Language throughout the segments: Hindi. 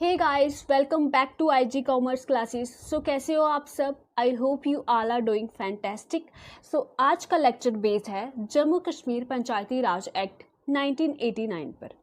Hey guys, welcome back to IG commerce classes. So कैसे हो आप सब? I hope you all are doing fantastic. So आज का लेक्चर बेस्ड है जम्मू कश्मीर पंचायती राज एक्ट 1989 पर।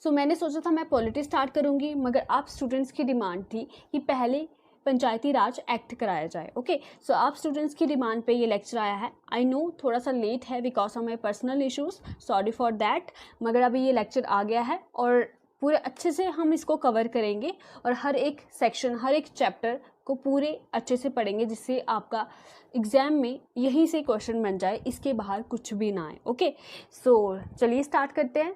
मैंने सोचा था मैं पॉलिटी स्टार्ट करूंगी, मगर आप स्टूडेंट्स की डिमांड थी कि पहले पंचायती राज एक्ट कराया जाए। ओके, सो आप स्टूडेंट्स की डिमांड पे ये लेक्चर आया है। आई नो थोड़ा सा लेट है because of my personal issues, sorry for that, मगर अभी ये लेक्चर आ गया है और पूरे अच्छे से हम इसको कवर करेंगे और हर एक सेक्शन, हर एक चैप्टर को पूरे अच्छे से पढ़ेंगे, जिससे आपका एग्जाम में यहीं से क्वेश्चन बन जाए, इसके बाहर कुछ भी ना आए। ओके, सो चलिए स्टार्ट करते हैं।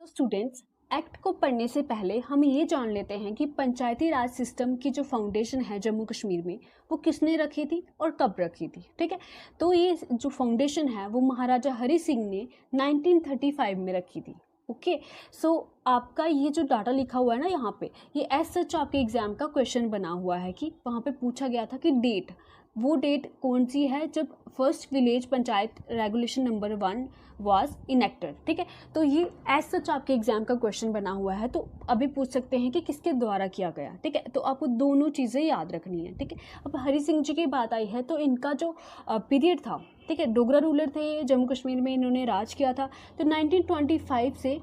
तो स्टूडेंट्स, एक्ट को पढ़ने से पहले हम ये जान लेते हैं कि पंचायती राज सिस्टम की जो फाउंडेशन है जम्मू कश्मीर में, वो किसने रखी थी और कब रखी थी। ठीक है, तो ये जो फाउंडेशन है वो महाराजा हरि सिंह ने 1935 में रखी थी। ओके, सो आपका ये जो डाटा लिखा हुआ है ना यहाँ पे, ये एज सच आपके एग्जाम का क्वेश्चन बना हुआ है कि वहाँ पे पूछा गया था कि डेट, वो डेट कौन सी है जब first village panchayat regulation number 1 was enacted. ठीक है, तो ये एज सच आपके एग्जाम का क्वेश्चन बना हुआ है। तो अभी पूछ सकते हैं कि किसके द्वारा किया गया। ठीक है, तो आपको दोनों चीज़ें याद रखनी है। ठीक है, अब हरि सिंह जी की बात आई है तो इनका जो पीरियड था, ठीक है, डोगरा रूलर थे जम्मू कश्मीर में, इन्होंने राज किया था। तो 1925 से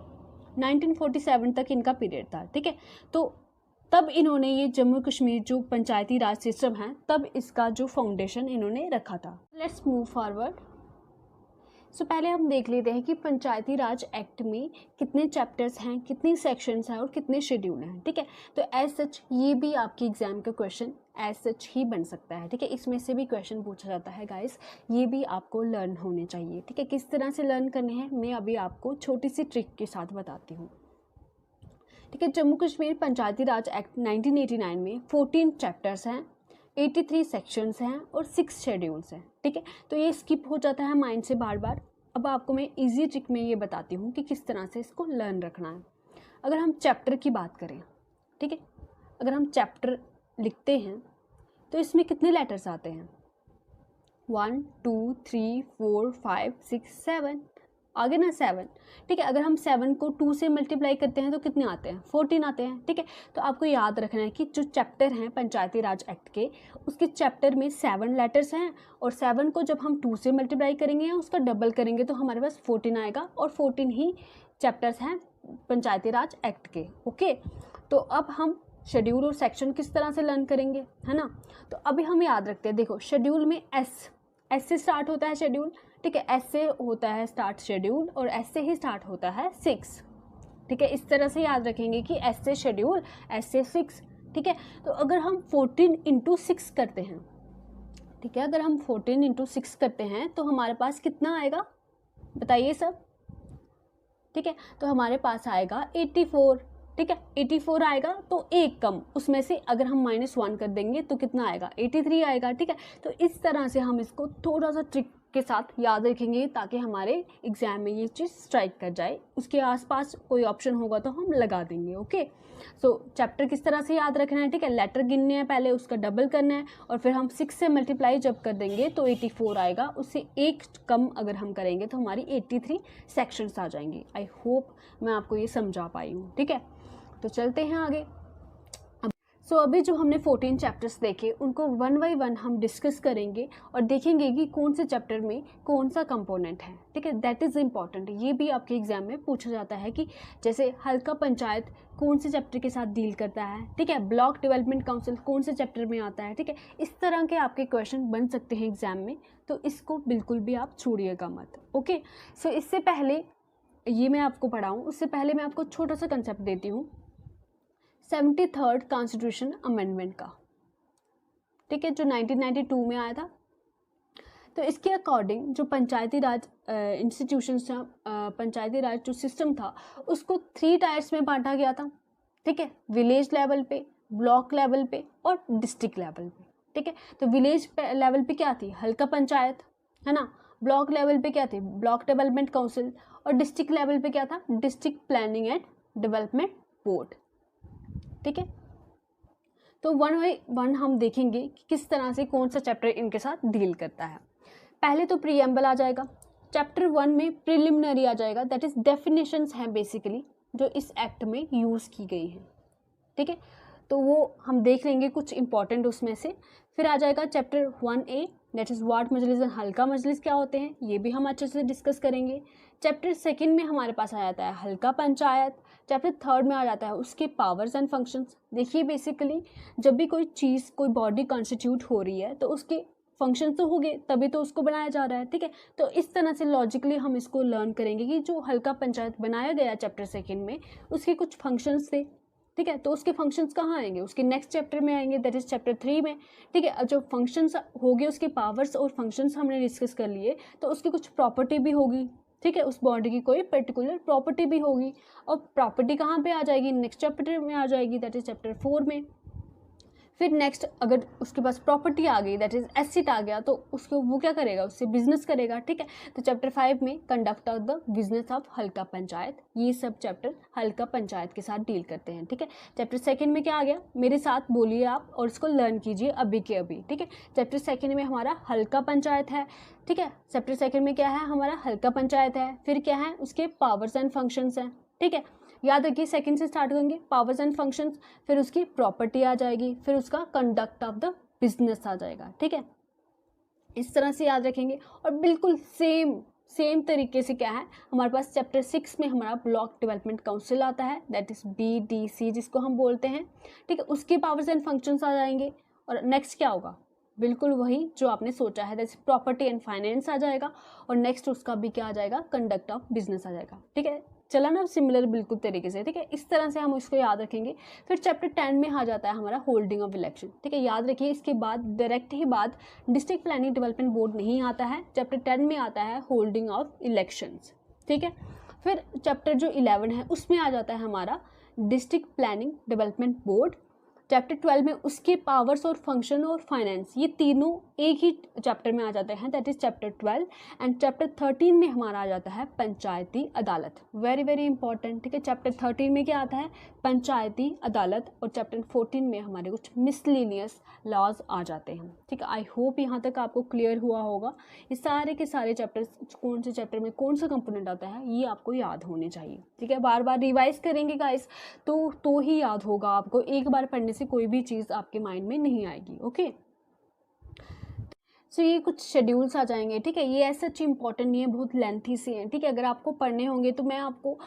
1947 तक इनका पीरियड था। ठीक है, तो तब इन्होंने ये जम्मू कश्मीर जो पंचायती राज सिस्टम है, तब इसका जो फाउंडेशन इन्होंने रखा था। Let's move forward. सो पहले हम देख लेते हैं कि पंचायती राज एक्ट में कितने चैप्टर्स हैं, कितनी सेक्शंस हैं और कितने शेड्यूल हैं। ठीक है, तो एज सच ये भी आपके एग्जाम का क्वेश्चन एज सच ही बन सकता है। ठीक है, इसमें से भी क्वेश्चन पूछा जाता है गाइस, ये भी आपको लर्न होने चाहिए। ठीक है, किस तरह से लर्न करने हैं मैं अभी आपको छोटी सी ट्रिक के साथ बताती हूँ। ठीक है, जम्मू कश्मीर पंचायती राज एक्ट 1989 में 14 चैप्टर्स हैं, 83 सेक्शंस हैं और 6 शेड्यूल्स हैं। ठीक है, तो ये स्किप हो जाता है माइंड से बार बार। अब आपको मैं इजी ट्रिक में ये बताती हूँ कि किस तरह से इसको लर्न रखना है। अगर हम चैप्टर की बात करें, ठीक है, अगर हम चैप्टर लिखते हैं तो इसमें कितने लेटर्स आते हैं? 1 2 3 4 5 6 7, आगे ना 7। ठीक है, अगर हम 7 को 2 से मल्टीप्लाई करते हैं तो कितने आते हैं? 14 आते हैं। ठीक है, तो आपको याद रखना है कि जो चैप्टर हैं पंचायती राज एक्ट के, उसके चैप्टर में 7 लेटर्स हैं और 7 को जब हम 2 से मल्टीप्लाई करेंगे या उसका डबल करेंगे तो हमारे पास 14 आएगा और 14 ही चैप्टर्स हैं पंचायती राज एक्ट के। ओके, तो अब हम शेड्यूल और सेक्शन किस तरह से लर्न करेंगे, है ना? तो अभी हम याद रखते हैं, देखो शेड्यूल में एस से स्टार्ट होता है शेड्यूल। ठीक है, एस से होता है स्टार्ट शेड्यूल और एस से ही स्टार्ट होता है 6। ठीक है, इस तरह से याद रखेंगे कि एस से शेड्यूल, एस से 6। ठीक है, तो अगर हम 14 इंटू 6 करते हैं, ठीक है, अगर हम 14 इंटू 6 करते हैं तो हमारे पास कितना आएगा बताइए सब? ठीक है, तो हमारे पास आएगा 84। ठीक है, 84 आएगा तो एक कम, उसमें से अगर हम -1 कर देंगे तो कितना आएगा? 83 आएगा। ठीक है, तो इस तरह से हम इसको थोड़ा सा ट्रिक के साथ याद रखेंगे ताकि हमारे एग्जाम में ये चीज़ स्ट्राइक कर जाए। उसके आसपास कोई ऑप्शन होगा तो हम लगा देंगे। ओके, सो चैप्टर किस तरह से याद रखना है? ठीक है, लेटर गिनने हैं पहले, उसका डबल करना है और फिर हम 6 से मल्टीप्लाई जब कर देंगे तो 84 आएगा, उससे एक कम अगर हम करेंगे तो हमारी 83 सेक्शंस आ जाएंगी। आई होप मैं आपको ये समझा पाई हूँ। ठीक है, तो चलते हैं आगे। सो अभी जो हमने 14 चैप्टर्स देखे उनको 1 बाय 1 हम डिस्कस करेंगे और देखेंगे कि कौन से चैप्टर में कौन सा कंपोनेंट है। ठीक है, दैट इज़ इम्पॉर्टेंट। ये भी आपके एग्जाम में पूछा जाता है कि जैसे हल्का पंचायत कौन से चैप्टर के साथ डील करता है। ठीक है, ब्लॉक डेवलपमेंट काउंसिल कौन से चैप्टर में आता है। ठीक है, इस तरह के आपके क्वेश्चन बन सकते हैं एग्जाम में, तो इसको बिल्कुल भी आप छोड़िएगा मत। ओके, सो इससे पहले ये मैं आपको पढ़ाऊँ उससे पहले मैं आपको छोटा सा कंसेप्ट देती हूँ 73rd कॉन्स्टिट्यूशन अमेंडमेंट का। ठीक है, जो 1992 में आया था। तो इसके अकॉर्डिंग जो पंचायती राज इंस्टीट्यूशंस था, पंचायती राज जो सिस्टम था, उसको 3 टायर्स में बांटा गया था। ठीक है, विलेज लेवल पे, ब्लॉक लेवल पे और डिस्ट्रिक्ट लेवल पे। ठीक है, तो विलेज लेवल पे क्या थी? हल्का पंचायत, है ना? ब्लॉक लेवल पे क्या थी? Block development council. और डिस्ट्रिक्ट लेवल पे क्या था? District planning and development board. ठीक है, तो 1 बाय 1 हम देखेंगे कि किस तरह से कौन सा चैप्टर इनके साथ डील करता है। पहले तो प्रीएम्बल आ जाएगा। चैप्टर 1 में प्रिलिमिनरी आ जाएगा, दैट इज डेफिनेशंस हैं बेसिकली जो इस एक्ट में यूज़ की गई हैं, ठीक है। तो वो हम देख लेंगे कुछ इंपॉर्टेंट उसमें से। फिर आ जाएगा chapter 1A, that is ward Majlis and हल्का मजलिस क्या होते हैं, ये भी हम अच्छे से डिस्कस करेंगे। चैप्टर 2 में हमारे पास आ जाता है हल्का पंचायत। चैप्टर 3 में आ जाता है उसके पावर्स एंड फंक्शंस। देखिए बेसिकली जब भी कोई चीज़, कोई बॉडी कॉन्स्टिट्यूट हो रही है तो उसके फंक्शन तो हो गए, तभी तो उसको बनाया जा रहा है, ठीक है। तो इस तरह से लॉजिकली हम इसको लर्न करेंगे कि जो हल्का पंचायत बनाया गया चैप्टर 2 में उसके कुछ फंक्शंस थे, ठीक है। तो उसके फंक्शंस कहाँ आएंगे, उसके नेक्स्ट चैप्टर में आएंगे, दैट इज चैप्टर 3 में, ठीक है। अब जो फंक्शंस हो गए उसके पावर्स और फंक्शंस हमने डिस्कस कर लिए, तो उसकी कुछ प्रॉपर्टी भी होगी, ठीक है। उस बॉडी की कोई पर्टिकुलर प्रॉपर्टी भी होगी, और प्रॉपर्टी कहाँ पे आ जाएगी, नेक्स्ट चैप्टर में आ जाएगी, दैट इज चैप्टर 4 में। फिर नेक्स्ट अगर उसके पास प्रॉपर्टी आ गई, दैट इज एसेट आ गया, तो उसको वो क्या करेगा, उससे बिजनेस करेगा, ठीक है। तो चैप्टर 5 में conduct of the business of हल्का पंचायत, ये सब चैप्टर हल्का पंचायत के साथ डील करते हैं, ठीक है। चैप्टर 2 में क्या आ गया, मेरे साथ बोलिए आप और इसको लर्न कीजिए अभी के अभी, ठीक है। चैप्टर 2 में हमारा हल्का पंचायत है, ठीक है। चैप्टर 2 में क्या है, हमारा हल्का पंचायत है। फिर क्या है, उसके पावर्स एंड फंक्शंस हैं, ठीक है। याद रखिए 2 से स्टार्ट करेंगे, पावर्स एंड फंक्शंस, फिर उसकी प्रॉपर्टी आ जाएगी, फिर उसका कंडक्ट ऑफ द बिजनेस आ जाएगा, ठीक है। इस तरह से याद रखेंगे। और बिल्कुल सेम तरीके से क्या है, हमारे पास चैप्टर 6 में हमारा ब्लॉक डेवलपमेंट काउंसिल आता है, दैट इज BDC जिसको हम बोलते हैं, ठीक है। उसके पावर्स एंड फंक्शंस आ जाएंगे। और नेक्स्ट क्या होगा, बिल्कुल वही जो आपने सोचा है, दैट प्रॉपर्टी एंड फाइनेंस आ जाएगा। और नेक्स्ट उसका भी क्या आ जाएगा, कंडक्ट ऑफ बिजनेस आ जाएगा, ठीक है। चला ना सिमिलर बिल्कुल तरीके से, ठीक है। इस तरह से हम इसको याद रखेंगे। फिर चैप्टर 10 में आ जाता है हमारा होल्डिंग ऑफ इलेक्शन, ठीक है। याद रखिए इसके बाद डायरेक्ट ही बाद डिस्ट्रिक्ट प्लानिंग डेवलपमेंट बोर्ड नहीं आता है, चैप्टर 10 में आता है होल्डिंग ऑफ इलेक्शंस, ठीक है। फिर चैप्टर जो 11 है उसमें आ जाता है हमारा district planning development board. Chapter 12 में उसके पावर्स और फंक्शन और फाइनेंस, ये तीनों एक ही चैप्टर में आ जाते हैं, that is chapter 12। And chapter 13 में हमारा आ जाता है पंचायती अदालत, वेरी वेरी इंपॉर्टेंट, ठीक है। चैप्टर 13 में क्या आता है, पंचायती अदालत। और चैप्टर 14 में हमारे कुछ मिसलेनियस लॉज आ जाते हैं, ठीक है। आई होप यहाँ तक आपको क्लियर हुआ होगा। ये सारे के सारे चैप्टर्स कौन से चैप्टर में कौन सा कंपोनेंट आता है ये आपको याद होने चाहिए, ठीक है। बार बार रिवाइज करेंगे गाइस तो ही याद होगा आपको, एक बार पढ़ने से कोई भी चीज़ आपके माइंड में नहीं आएगी, ओके। सो ये कुछ शेड्यूल्स आ जाएंगे, ठीक है। ये ऐसा अच्छी इंपॉर्टेंट नहीं है, बहुत लेंथी से हैं, ठीक है। अगर आपको पढ़ने होंगे तो मैं आपको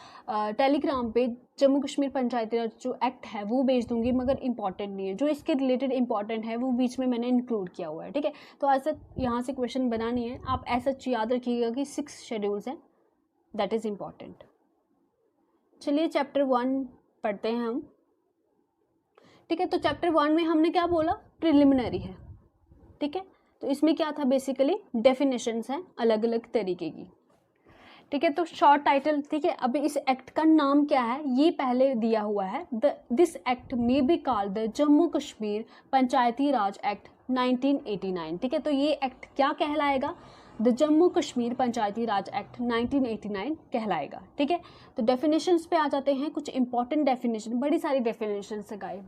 टेलीग्राम पे जम्मू कश्मीर पंचायती राज जो एक्ट है वो भेज दूंगी, मगर इंपॉर्टेंट नहीं है, जो इसके रिलेटेड इंपॉर्टेंट है वो बीच में मैंने इंक्लूड किया हुआ है, ठीक है। तो ऐसा यहाँ से क्वेश्चन बना नहीं है, आप ऐसा याद रखिएगा कि 6 शेड्यूल्स हैं, दैट इज़ इम्पॉर्टेंट। चलिए चैप्टर 1 पढ़ते हैं हम, ठीक है। तो चैप्टर 1 में हमने क्या बोला, प्रिलिमिनरी है, ठीक है। तो इसमें क्या था, बेसिकली डेफिनेशंस हैं अलग अलग तरीके की, ठीक है। तो शॉर्ट टाइटल, ठीक है। अभी इस एक्ट का नाम क्या है ये पहले दिया हुआ है, this act may be called the Jammu Kashmir Panchayati Raj act 1989, ठीक है। तो ये एक्ट क्या कहलाएगा, द जम्मू कश्मीर पंचायती राज एक्ट 1989 कहलाएगा, ठीक है। तो डेफिनेशंस पे आ जाते हैं, कुछ इंपॉर्टेंट डेफिनेशन, बड़ी सारी डेफिनेशन है गाइस,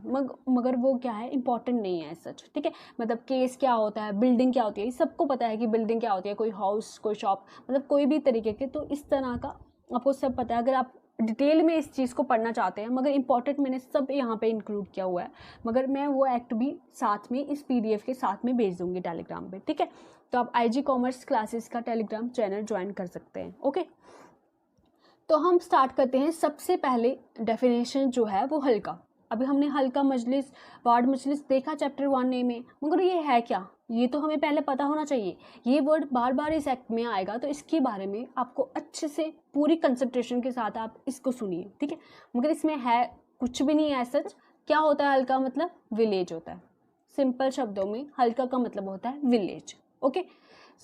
मगर वो क्या है, इंपॉर्टेंट नहीं है सच, ठीक है। मतलब केस क्या होता है, बिल्डिंग क्या होती है, ये सबको पता है कि बिल्डिंग क्या होती है, कोई हाउस, कोई शॉप, मतलब कोई भी तरीके के, तो इस तरह का आपको सब पता है। अगर आप डिटेल में इस चीज़ को पढ़ना चाहते हैं, मगर इंपॉर्टेंट मैंने सब यहाँ पे इंक्लूड किया हुआ है, मगर मैं वो एक्ट भी साथ में इस PDF के साथ में भेज दूँगी टेलीग्राम पे, ठीक है। तो आप IG कॉमर्स क्लासेस का टेलीग्राम चैनल ज्वाइन कर सकते हैं, ओके। तो हम स्टार्ट करते हैं। सबसे पहले डेफिनेशन जो है वो हल्का, अभी हमने हल्का मजलिस, वार्ड मजलिस देखा चैप्टर 1A में, मगर ये है क्या, ये तो हमें पहले पता होना चाहिए। ये वर्ड बार बार इस एक्ट में आएगा, तो इसके बारे में आपको अच्छे से पूरी कंसंट्रेशन के साथ आप इसको सुनिए, ठीक है। मगर इसमें है कुछ भी नहीं है सच। क्या होता है हल्का, मतलब विलेज होता है, सिंपल शब्दों में हल्का का मतलब होता है विलेज, ओके।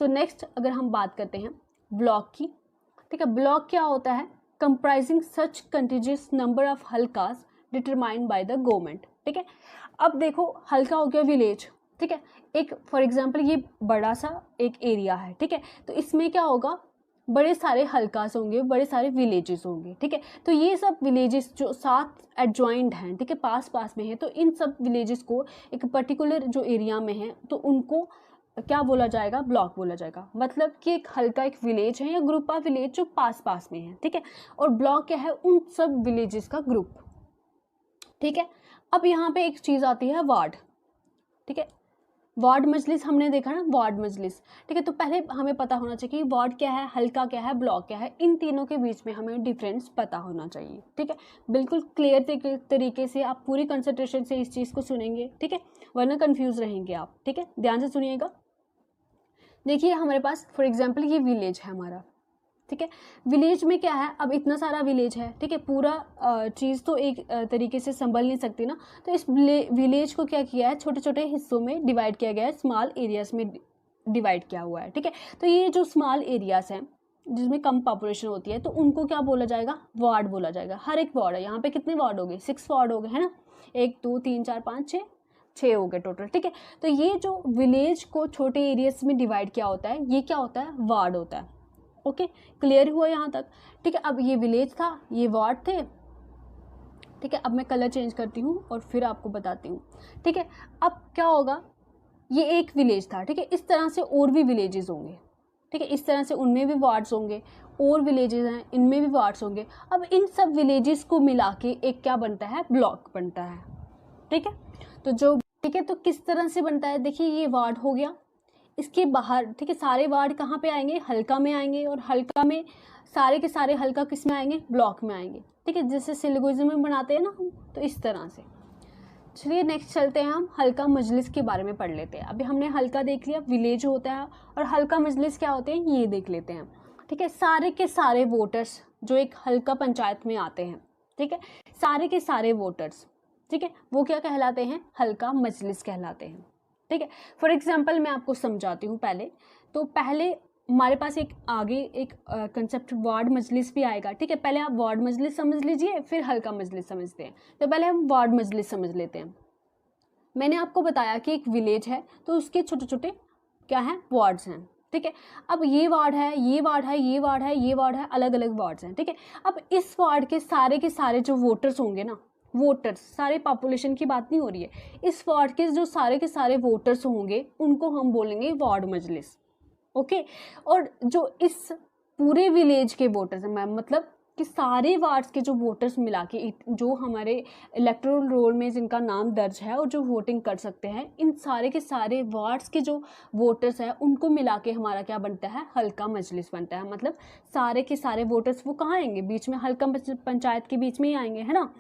सो नेक्स्ट अगर हम बात करते हैं ब्लॉक की, ठीक है। ब्लॉक क्या होता है, comprising such contiguous number of halqas determined by the government, ठीक है। अब देखो हल्का हो गया विलेज, ठीक है। एक फॉर एग्जांपल ये बड़ा सा एक एरिया है, ठीक है। तो इसमें क्या होगा, बड़े सारे हल्कास होंगे, बड़े सारे विलेजेस होंगे, ठीक है। तो ये सब विलेजेस जो साथ एडजॉइंट हैं, ठीक है, पास पास में हैं, तो इन सब विलेजेस को एक पर्टिकुलर जो एरिया में है तो उनको क्या बोला जाएगा, ब्लॉक बोला जाएगा। मतलब कि एक हल्का एक विलेज है या ग्रुप ऑफ विलेज जो पास पास में है, ठीक है। और ब्लॉक क्या है, उन सब विलेजेस का ग्रुप, ठीक है। अब यहाँ पे एक चीज़ आती है वार्ड, ठीक है। वार्ड मजलिस हमने देखा ना, वार्ड मजलिस, ठीक है। तो पहले हमें पता होना चाहिए कि वार्ड क्या है, हल्का क्या है, ब्लॉक क्या है, इन तीनों के बीच में हमें डिफरेंस पता होना चाहिए, ठीक है। बिल्कुल क्लियर तरीके से आप पूरी कंसंट्रेशन से इस चीज़ को सुनेंगे, ठीक है, वरना कंफ्यूज रहेंगे आप, ठीक है। ध्यान से सुनिएगा। देखिए हमारे पास फॉर एग्जाम्पल ये विलेज है हमारा, ठीक है। विलेज में क्या है, अब इतना सारा विलेज है, ठीक है, पूरा चीज़ तो एक तरीके से संभल नहीं सकती ना। तो इस विलेज को क्या किया है, छोटे छोटे हिस्सों में डिवाइड किया गया है, स्मॉल एरियाज में डिवाइड किया हुआ है, ठीक है। तो ये जो स्मॉल एरियाज हैं जिसमें कम पॉपुलेशन होती है, तो उनको क्या बोला जाएगा, वार्ड बोला जाएगा। हर एक वार्ड है, यहाँ पे कितने वार्ड हो गए, 6 वार्ड हो गए, है ना, 1 2 3 4 5 6 हो गए टोटल, ठीक है। तो ये जो विलेज को छोटे एरियाज में डिवाइड किया होता है, ये क्या होता है, वार्ड होता है। ओके, क्लियर हुआ यहाँ तक, ठीक है। अब ये विलेज था, ये वार्ड थे, ठीक है। अब मैं कलर चेंज करती हूँ और फिर आपको बताती हूँ, ठीक है। अब क्या होगा, ये एक विलेज था, ठीक है। इस तरह से और भी विलेजेस होंगे, ठीक है। इस तरह से उनमें भी वार्ड्स होंगे, और विलेजेस हैं इनमें भी वार्ड्स होंगे। अब इन सब विलेजेस को मिला के एक क्या बनता है, ब्लॉक बनता है, ठीक है। तो जो, ठीक है, तो किस तरह से बनता है, देखिए ये वार्ड हो गया, इसके बाहर, ठीक है, सारे वार्ड कहाँ पे आएंगे, हल्का में आएंगे, और हल्का में सारे के सारे हल्का किस में आएंगे, ब्लॉक में आएंगे, ठीक है। जैसे सिलिगुइज्म में बनाते हैं ना हम, तो इस तरह से। चलिए नेक्स्ट चलते हैं, हम हल्का मजलिस के बारे में पढ़ लेते हैं। अभी हमने हल्का देख लिया, विलेज होता है, और हल्का मजलिस क्या होते हैं ये देख लेते हैं, ठीक है। सारे के सारे वोटर्स जो एक हल्का पंचायत में आते हैं, ठीक है, सारे के सारे वोटर्स, ठीक है, वो क्या कहलाते हैं, हल्का मजलिस कहलाते हैं, ठीक है। फॉर एग्जाम्पल मैं आपको समझाती हूँ पहले। तो पहले हमारे पास एक आगे एक कंसेप्ट वार्ड मजलिस भी आएगा, ठीक है। पहले आप वार्ड मजलिस समझ लीजिए, फिर हल्का मजलिस समझते हैं। तो पहले हम वार्ड मजलिस समझ लेते हैं। मैंने आपको बताया कि एक विलेज है, तो उसके छोटे छोटे क्या हैं, वार्ड्स हैं, ठीक है। अब ये वार्ड है, ये वार्ड है, ये वार्ड है, ये वार्ड है, अलग अलग वार्ड्स हैं, ठीक है। अब इस वार्ड के सारे जो वोटर्स होंगे ना, वोटर्स, सारे पॉपुलेशन की बात नहीं हो रही है, इस वार्ड के जो सारे के सारे वोटर्स होंगे उनको हम बोलेंगे वार्ड मजलिस, ओके। और जो इस पूरे विलेज के वोटर्स हैं, मतलब कि सारे वार्ड्स के जो वोटर्स मिला के, जो हमारे इलेक्टोरल रोल में जिनका नाम दर्ज है और जो वोटिंग कर सकते हैं, इन सारे के सारे वार्ड्स के जो वोटर्स हैं उनको मिला के हमारा क्या बनता है, हल्का मजलिस बनता है। मतलब सारे के सारे वोटर्स वो कहाँ आएंगे, बीच में, हल्का पंचायत के बीच में ही आएंगे, है ना।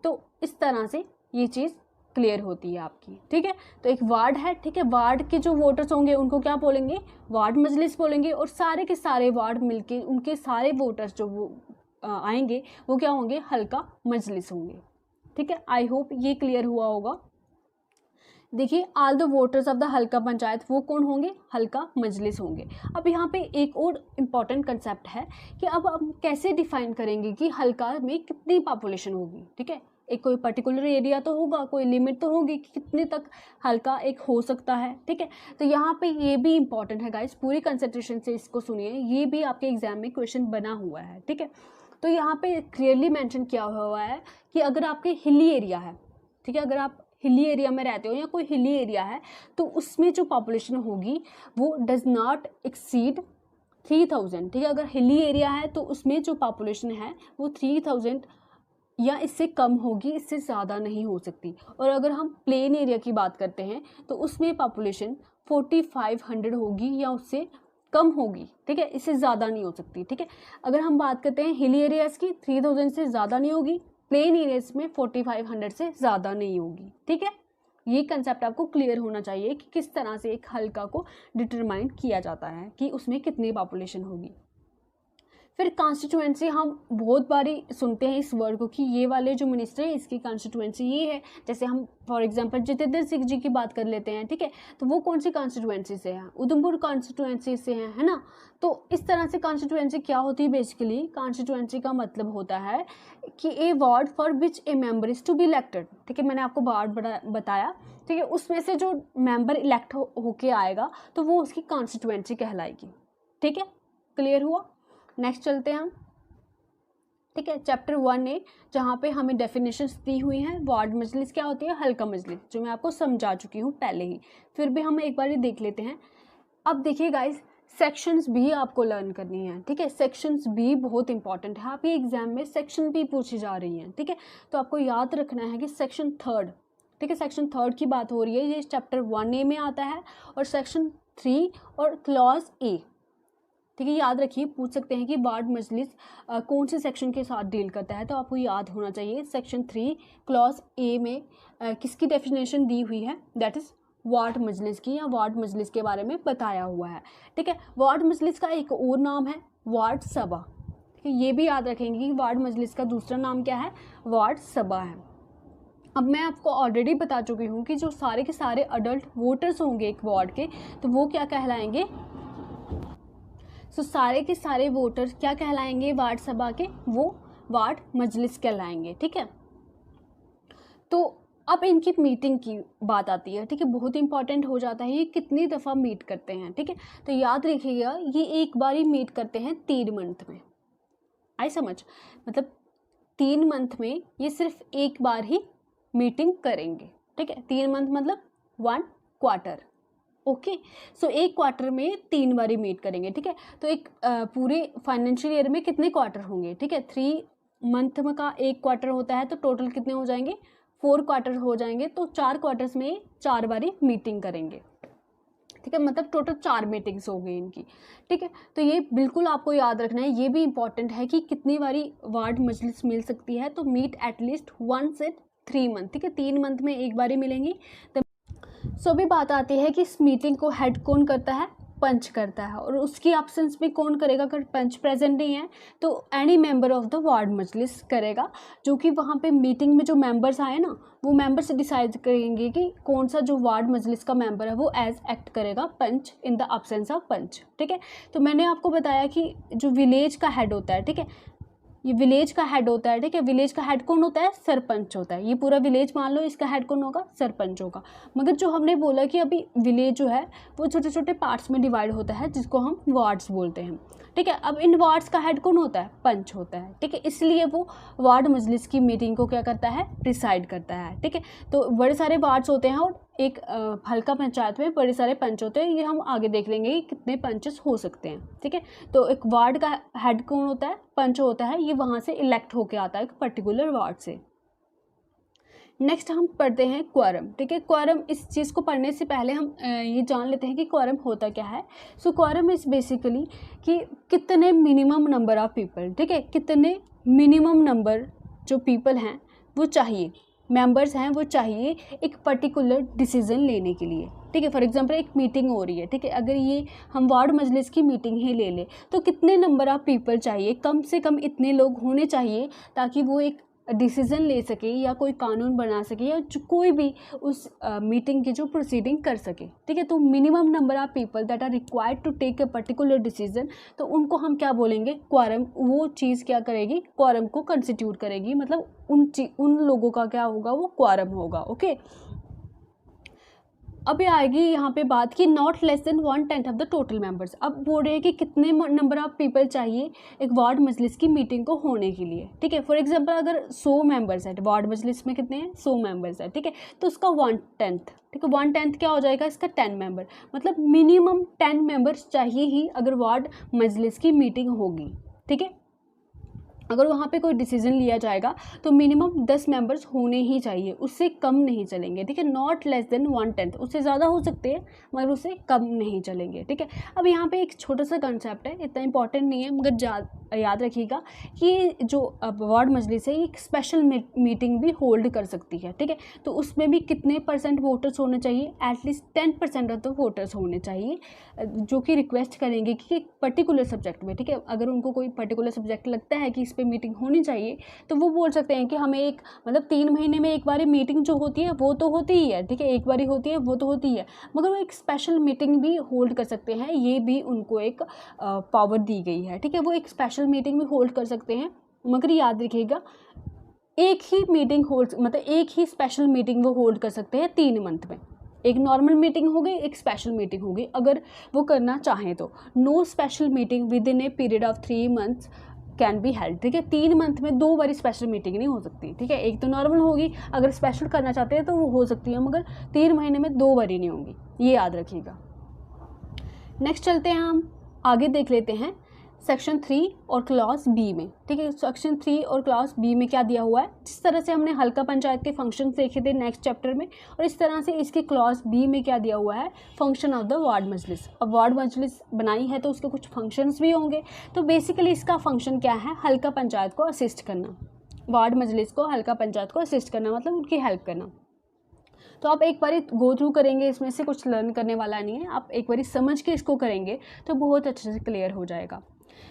तो इस तरह से ये चीज़ क्लियर होती है आपकी, ठीक है। तो एक वार्ड है, ठीक है, वार्ड के जो वोटर्स होंगे उनको क्या बोलेंगे, वार्ड मजलिस बोलेंगे, और सारे के सारे वार्ड मिलके उनके सारे वोटर्स जो वो आएंगे वो क्या होंगे, हल्का मजलिस होंगे, ठीक है। आई होप ये क्लियर हुआ होगा। देखिए all the voters of the Halqa panchayat, वो कौन होंगे, हल्का मजलिस होंगे। अब यहाँ पे एक और इम्पॉर्टेंट कंसेप्ट है कि अब हम कैसे डिफाइन करेंगे कि हल्का में कितनी पॉपुलेशन होगी, ठीक है। एक कोई पर्टिकुलर एरिया तो होगा, कोई लिमिट तो होगी कि कितने तक हल्का एक हो सकता है, ठीक है। तो यहाँ पे ये भी इम्पॉर्टेंट है गाइस, पूरी कंसंट्रेशन से इसको सुनिए, ये भी आपके एग्जाम में क्वेश्चन बना हुआ है, ठीक है। तो यहाँ पे क्लियरली मेंशन किया हुआ है कि अगर आपके हिली एरिया है, ठीक है, अगर आप हिली एरिया में रहते हो या कोई हिली एरिया है, तो उसमें जो पॉपुलेशन होगी वो डज नॉट एक्सीड 3000, ठीक है। अगर हिली एरिया है तो उसमें जो पॉपुलेशन है वो 3000 या इससे कम होगी, इससे ज़्यादा नहीं हो सकती। और अगर हम प्लेन एरिया की बात करते हैं तो उसमें पॉपुलेशन 4500 होगी या उससे कम होगी, ठीक है, इससे ज़्यादा नहीं हो सकती, ठीक है। अगर हम बात करते हैं हिली एरियाज़ की, 3000 से ज़्यादा नहीं होगी, प्लेन एरियाज में 4500 से ज़्यादा नहीं होगी, ठीक है। ये कंसेप्ट आपको क्लियर होना चाहिए कि किस तरह से एक हल्का को डिटरमाइन किया जाता है कि उसमें कितनी पॉपुलेशन होगी। फिर कॉन्स्टिट्यूएंसी, हम बहुत बारी सुनते हैं इस वर्ड को कि ये वाले जो मिनिस्टर है इसकी कॉन्स्टिट्यूएंसी ये है। जैसे हम फॉर एग्जांपल जितेंद्र सिंह जी की बात कर लेते हैं, ठीक है, तो वो कौन सी कॉन्स्टिट्यूएंसी से हैं, उधमपुर कॉन्स्टिट्यूएंसी से हैं, है ना। तो इस तरह से कॉन्स्टिट्यूएंसी क्या होती है, बेसिकली कॉन्स्टिट्यूएंसी का मतलब होता है कि a ward for which a member is to be elected, ठीक है, मैंने आपको वार्ड बताया, ठीक है, उसमें से जो मेंबर इलेक्ट होके आएगा तो वो उसकी कॉन्स्टिट्यूएंसी कहलाएगी, ठीक है, क्लियर हुआ। नेक्स्ट चलते हैं हम, ठीक है, चैप्टर 1A, जहाँ पे हमें डेफिनेशंस दी हुई हैं। वार्ड मजलिस क्या होती है, हल्का मजलिस, जो मैं आपको समझा चुकी हूँ पहले ही, फिर भी हम एक बार ही देख लेते हैं। अब देखिए गाइस, सेक्शंस भी आपको लर्न करनी है, ठीक है। सेक्शंस भी बहुत इंपॉर्टेंट है, आपके एग्जाम में सेक्शन भी पूछी जा रही हैं, ठीक है। तो आपको याद रखना है कि सेक्शन 3, ठीक है, सेक्शन 3 की बात हो रही है, ये चैप्टर 1A में आता है, और सेक्शन 3 और क्लॉज ए, ठीक है। याद रखिए, पूछ सकते हैं कि वार्ड मजलिस कौन से सेक्शन के साथ डील करता है, तो आपको याद होना चाहिए सेक्शन 3 क्लॉज ए में किसकी डेफिनेशन दी हुई है, दैट इज़ वार्ड मजलिस की, या वार्ड मजलिस के बारे में बताया हुआ है, ठीक है। वार्ड मजलिस का एक और नाम है वार्ड सभा, ठीक है, ये भी याद रखेंगे कि वार्ड मजलिस का दूसरा नाम क्या है, वार्ड सभा है। अब मैं आपको ऑलरेडी बता चुकी हूँ कि जो सारे के सारे अडल्ट वोटर्स होंगे एक वार्ड के, तो वो क्या कहलाएंगे, तो सारे के सारे वोटर्स क्या कहलाएंगे वार्ड सभा के, वो वार्ड मजलिस कहलाएंगे, ठीक है। तो अब इनकी मीटिंग की बात आती है, ठीक है, बहुत इंपॉर्टेंट हो जाता है ये कितनी दफ़ा मीट करते हैं, ठीक है। तो याद रखिएगा, ये एक बार ही मीट करते हैं 3 मंथ में, आई समझ, मतलब 3 मंथ में ये सिर्फ एक बार ही मीटिंग करेंगे, ठीक है। 3 मंथ मतलब 1 क्वार्टर, ओके। सो एक क्वार्टर में 3 बारी मीट करेंगे, ठीक है। तो एक पूरे फाइनेंशियल ईयर में कितने क्वार्टर होंगे, ठीक है, 3 मंथ में का एक क्वार्टर होता है, तो टोटल कितने हो जाएंगे, 4 क्वार्टर हो जाएंगे। तो 4 क्वार्टर्स में 4 बारी मीटिंग करेंगे, ठीक है, मतलब टोटल 4 मीटिंग्स हो गई इनकी, ठीक है। तो ये बिल्कुल आपको याद रखना है, ये भी इंपॉर्टेंट है कि कितनी बारी वार्ड मजलिस मिल सकती है, तो मीट एटलीस्ट 1 से 3 मंथ, ठीक है, 3 मंथ में एक बारी मिलेंगी। सो अभी बात आती है कि इस मीटिंग को हेड कौन करता है, पंच करता है, और उसकी एब्सेंस में कौन करेगा, अगर पंच प्रेजेंट नहीं है तो any member of the ward मजलिस करेगा, जो कि वहाँ पे मीटिंग में जो मेंबर्स आए ना, वो मेंबर्स डिसाइड करेंगे कि कौन सा जो वार्ड मजलिस का मेंबर है वो एज एक्ट करेगा पंच इन द एब्सेंस ऑफ पंच, ठीक है। तो मैंने आपको बताया कि जो विलेज का हेड होता है, ठीक है, ये विलेज का हेड होता है, ठीक है। विलेज का हेड कौन होता है, सरपंच होता है। ये पूरा विलेज मान लो, इसका हेड कौन होगा, सरपंच होगा। मगर जो हमने बोला कि अभी विलेज जो है वो छोटे छोटे पार्ट्स में डिवाइड होता है, जिसको हम वार्ड्स बोलते हैं, ठीक है। अब इन वार्ड्स का हेड कौन होता है, पंच होता है, ठीक है। इसलिए वो वार्ड मजलिस की मीटिंग को क्या करता है, डिसाइड करता है, ठीक है। तो बड़े सारे वार्ड्स होते हैं और एक हल्का पंचायत में बड़े सारे पंच होते हैं, ये हम आगे देख लेंगे कि कितने पंचेस हो सकते हैं, ठीक है। तो एक वार्ड का हेड कौन होता है, पंच होता है, ये वहाँ से इलेक्ट होके आता है एक पर्टिकुलर वार्ड से। नेक्स्ट हम पढ़ते हैं क्वारम, ठीक है। क्वारम, इस चीज़ को पढ़ने से पहले हम ये जान लेते हैं कि क्वारम होता क्या है। सो क्वारम इज़ बेसिकली कि कितने मिनिमम नंबर ऑफ पीपल, ठीक है, कितने मिनिमम नंबर जो पीपल हैं वो चाहिए, मेंबर्स हैं वो चाहिए एक पर्टिकुलर डिसीजन लेने के लिए, ठीक है। फॉर एग्जांपल एक मीटिंग हो रही है, ठीक है, अगर ये हम वार्ड मजलिस की मीटिंग ही ले लें तो कितने नंबर ऑफ पीपल चाहिए, कम से कम इतने लोग होने चाहिए ताकि वो एक डिसीज़न ले सके या कोई कानून बना सके या जो कोई भी उस मीटिंग की जो प्रोसीडिंग कर सके, ठीक है। तो minimum number of people that are required to take a particular decision, तो उनको हम क्या बोलेंगे, क्वारम। वो चीज़ क्या करेगी, क्वारम को कंस्टिट्यूट करेगी, मतलब उन लोगों का क्या होगा, वो क्वारम होगा, ओके। अभी आएगी यहाँ पे बात कि not less then 1/10 of the total members. अब बोल रहे हैं कि कितने नंबर ऑफ पीपल चाहिए एक वार्ड मजलिस की मीटिंग को होने के लिए, ठीक है। फॉर एग्जांपल अगर 100 मेंबर्स है, वार्ड मजलिस में कितने हैं, 100 मेंबर्स है, ठीक है, तो उसका 1/10, ठीक है, 1/10 क्या हो जाएगा, इसका 10 मेंबर, मतलब मिनिमम 10 मेंबर्स चाहिए ही अगर वार्ड मजलिस की मीटिंग होगी, ठीक है। अगर वहाँ पे कोई डिसीजन लिया जाएगा तो मिनिमम 10 मेंबर्स होने ही चाहिए, उससे कम नहीं चलेंगे, ठीक है। नॉट लेस देन 1/10, उससे ज़्यादा हो सकते हैं मगर उससे कम नहीं चलेंगे, ठीक है। अब यहाँ पे एक छोटा सा कंसेप्ट है, इतना इंपॉर्टेंट नहीं है मगर याद रखिएगा कि जो वार्ड मजलिस है एक स्पेशल मीटिंग भी होल्ड कर सकती है, ठीक है। तो उसमें भी कितने % वोटर्स होने चाहिए, एटलीस्ट 10% ऑफ द वोटर्स होने चाहिए, जो कि रिक्वेस्ट करेंगे कि एक पर्टिकुलर सब्जेक्ट में, ठीक है। अगर उनको कोई पर्टिकुलर सब्जेक्ट लगता है कि इस पे मीटिंग होनी चाहिए तो वो बोल सकते हैं कि हमें एक, मतलब 3 महीने में एक बारी मीटिंग जो होती है वो तो होती ही है, ठीक है, एक बारी होती है वो तो होती है, मगर वो एक स्पेशल मीटिंग भी होल्ड कर सकते हैं, ये भी उनको एक पावर दी गई है, ठीक है। वो एक स्पेशल मीटिंग भी होल्ड कर सकते हैं, मगर याद रखिएगा एक ही मीटिंग होल्ड, मतलब एक ही स्पेशल मीटिंग वो होल्ड कर सकते हैं 3 मंथ में। एक नॉर्मल मीटिंग हो गई, एक स्पेशल मीटिंग हो गई, अगर वो करना चाहें तो। No special meeting within a period of 3 months can be held, ठीक है। 3 मंथ में 2 बारी स्पेशल मीटिंग नहीं हो सकती, ठीक है। एक तो नॉर्मल होगी, अगर स्पेशल करना चाहते हैं तो वो हो सकती है, मगर 3 महीने में 2 बारी नहीं होंगी, ये याद रखिएगा। नेक्स्ट चलते हैं, हम आगे देख लेते हैं सेक्शन 3 और क्लॉज बी में। ठीक है, सेक्शन 3 और क्लॉज बी में क्या दिया हुआ है, जिस तरह से हमने हल्का पंचायत के फंक्शन देखे थे नेक्स्ट चैप्टर में, और इस तरह से इसके क्लॉज बी में क्या दिया हुआ है, फंक्शन ऑफ द वार्ड मजलिस। अब वार्ड मजलिस बनाई है तो उसके कुछ फंक्शंस भी होंगे। तो बेसिकली इसका फंक्शन क्या है, हल्का पंचायत को असिस्ट करना, वार्ड मजलिस को, हल्का पंचायत को असिस्ट करना, मतलब उनकी हेल्प करना। तो आप एक बार गो थ्रू करेंगे, इसमें से कुछ लर्न करने वाला नहीं है, आप एक बार समझ के इसको करेंगे तो बहुत अच्छे से क्लियर हो जाएगा।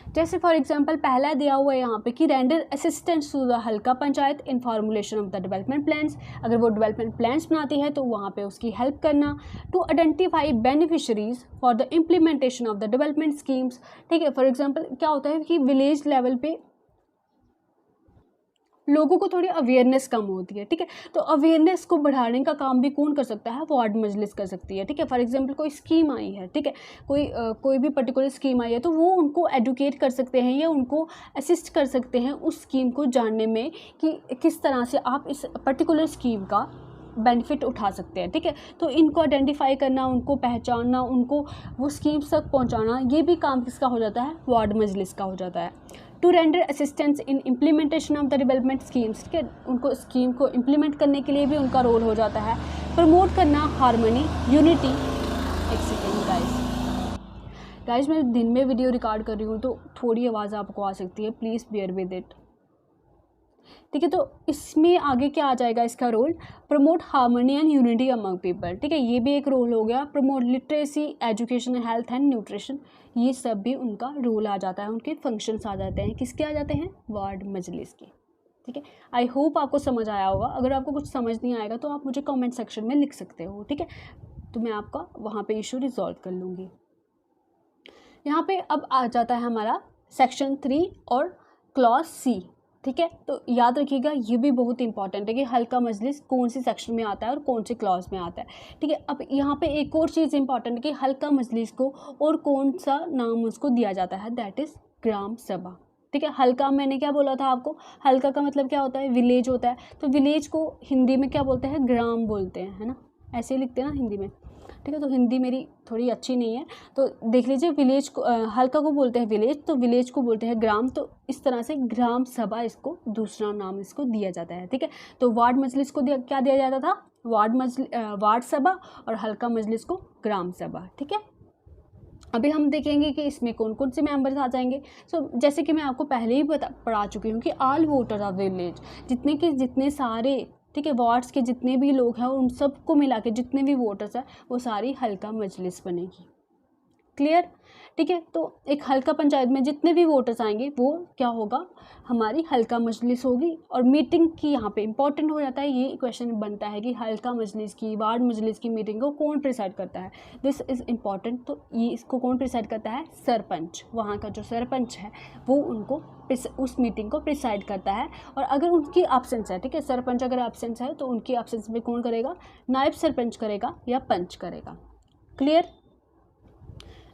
जैसे फॉर एग्जांपल पहला दिया हुआ है यहाँ पे कि render assistance to the Halqa Panchayat in formulation of the development plans. अगर वो डेवलपमेंट प्लान्स बनाती है तो वहाँ पे उसकी हेल्प करना। To identify beneficiaries for the implementation of the development schemes. ठीक है, फॉर एग्जांपल क्या होता है कि विलेज लेवल पे लोगों को थोड़ी अवेयरनेस कम होती है। ठीक है, तो अवेयरनेस को बढ़ाने का काम भी कौन कर सकता है, वार्ड मजलिस कर सकती है। ठीक है, फॉर एग्जांपल कोई स्कीम आई है, ठीक है, कोई भी पर्टिकुलर स्कीम आई है तो वो उनको एडुकेट कर सकते हैं या उनको असिस्ट कर सकते हैं उस स्कीम को जानने में कि किस तरह से आप इस पर्टिकुलर स्कीम का बेनिफिट उठा सकते हैं। ठीक है, तो इनको आइडेंटिफाई करना, उनको पहचानना, उनको वो स्कीम्स तक पहुंचाना, ये भी काम किसका हो जाता है, वार्ड मजलिस का हो जाता है। To render assistance in implementation of the development schemes. ठीक है, उनको स्कीम को इम्प्लीमेंट करने के लिए भी उनका रोल हो जाता है। प्रमोट करना हारमोनी, यूनिटी। एक सेकेंड गाइस मैं दिन में वीडियो रिकॉर्ड कर रही हूँ तो थोड़ी आवाज़ आपको आ सकती है, प्लीज़ बेयर विद इट। ठीक है, तो इसमें आगे क्या आ जाएगा, इसका role promote harmony and unity among people. ठीक है, ये भी एक रोल हो गया। Promote literacy, education, health and nutrition, ये सब भी उनका रोल आ जाता है, उनके फंक्शंस आ जाते हैं। किसके आ जाते हैं, वार्ड मजलिस के। ठीक है, आई होप आपको समझ आया होगा। अगर आपको कुछ समझ नहीं आएगा तो आप मुझे कमेंट सेक्शन में लिख सकते हो। ठीक है, तो मैं आपका वहाँ पे इशू रिजॉल्व कर लूँगी। यहाँ पे अब आ जाता है हमारा सेक्शन 3 और क्लॉज सी। ठीक है, तो याद रखिएगा ये भी बहुत इंपॉर्टेंट है कि हल्का मजलिस कौन सी सेक्शन में आता है और कौन सी क्लॉज में आता है। ठीक है, अब यहाँ पे एक और चीज़ इंपॉर्टेंट है कि हल्का मजलिस को और कौन सा नाम उसको दिया जाता है, दैट इज़ ग्राम सभा। ठीक है, हल्का मैंने क्या बोला था आपको, हल्का का मतलब क्या होता है, विलेज होता है। तो विलेज को हिंदी में क्या बोलते हैं, ग्राम बोलते हैं, है ना, ऐसे ही लिखते हैं ना हिंदी में। ठीक है, तो हिंदी मेरी थोड़ी अच्छी नहीं है तो देख लीजिए, विलेज को हल्का को बोलते हैं विलेज, तो विलेज को बोलते हैं ग्राम। तो इस तरह से ग्राम सभा इसको दूसरा नाम इसको दिया जाता है। ठीक है, तो वार्ड मजलिस को क्या दिया जाता था, वार्ड सभा, और हल्का मजलिस को ग्राम सभा। ठीक है, अभी हम देखेंगे कि इसमें कौन कौन से मेंबर्स आ जाएंगे। जैसे कि मैं आपको पहले ही पढ़ा चुकी हूँ कि ऑल वोटर्स ऑफ विलेज, जितने सारे, ठीक है, वार्ड्स के जितने भी लोग हैं उन सबको मिला के जितने भी वोटर्स हैं वो सारी हल्का मजलिस बनेगी। क्लियर। ठीक है, तो एक हल्का पंचायत में जितने भी वोटर्स आएंगे वो क्या होगा, हमारी हल्का मजलिस होगी। और मीटिंग की यहाँ पे इंपॉर्टेंट हो जाता है, ये क्वेश्चन बनता है कि हल्का मजलिस की, वार्ड मजलिस की मीटिंग को कौन प्रिसाइड करता है, दिस इज़ इम्पॉर्टेंट। तो ये इसको कौन प्रिसाइड करता है, सरपंच। वहाँ का जो सरपंच है वो उनको उस मीटिंग को प्रिसाइड करता है। और अगर उनकी एब्सेंस है, ठीक है, सरपंच अगर एब्सेंस है तो उनकी एब्सेंस में कौन करेगा, नायब सरपंच करेगा या पंच करेगा। क्लियर।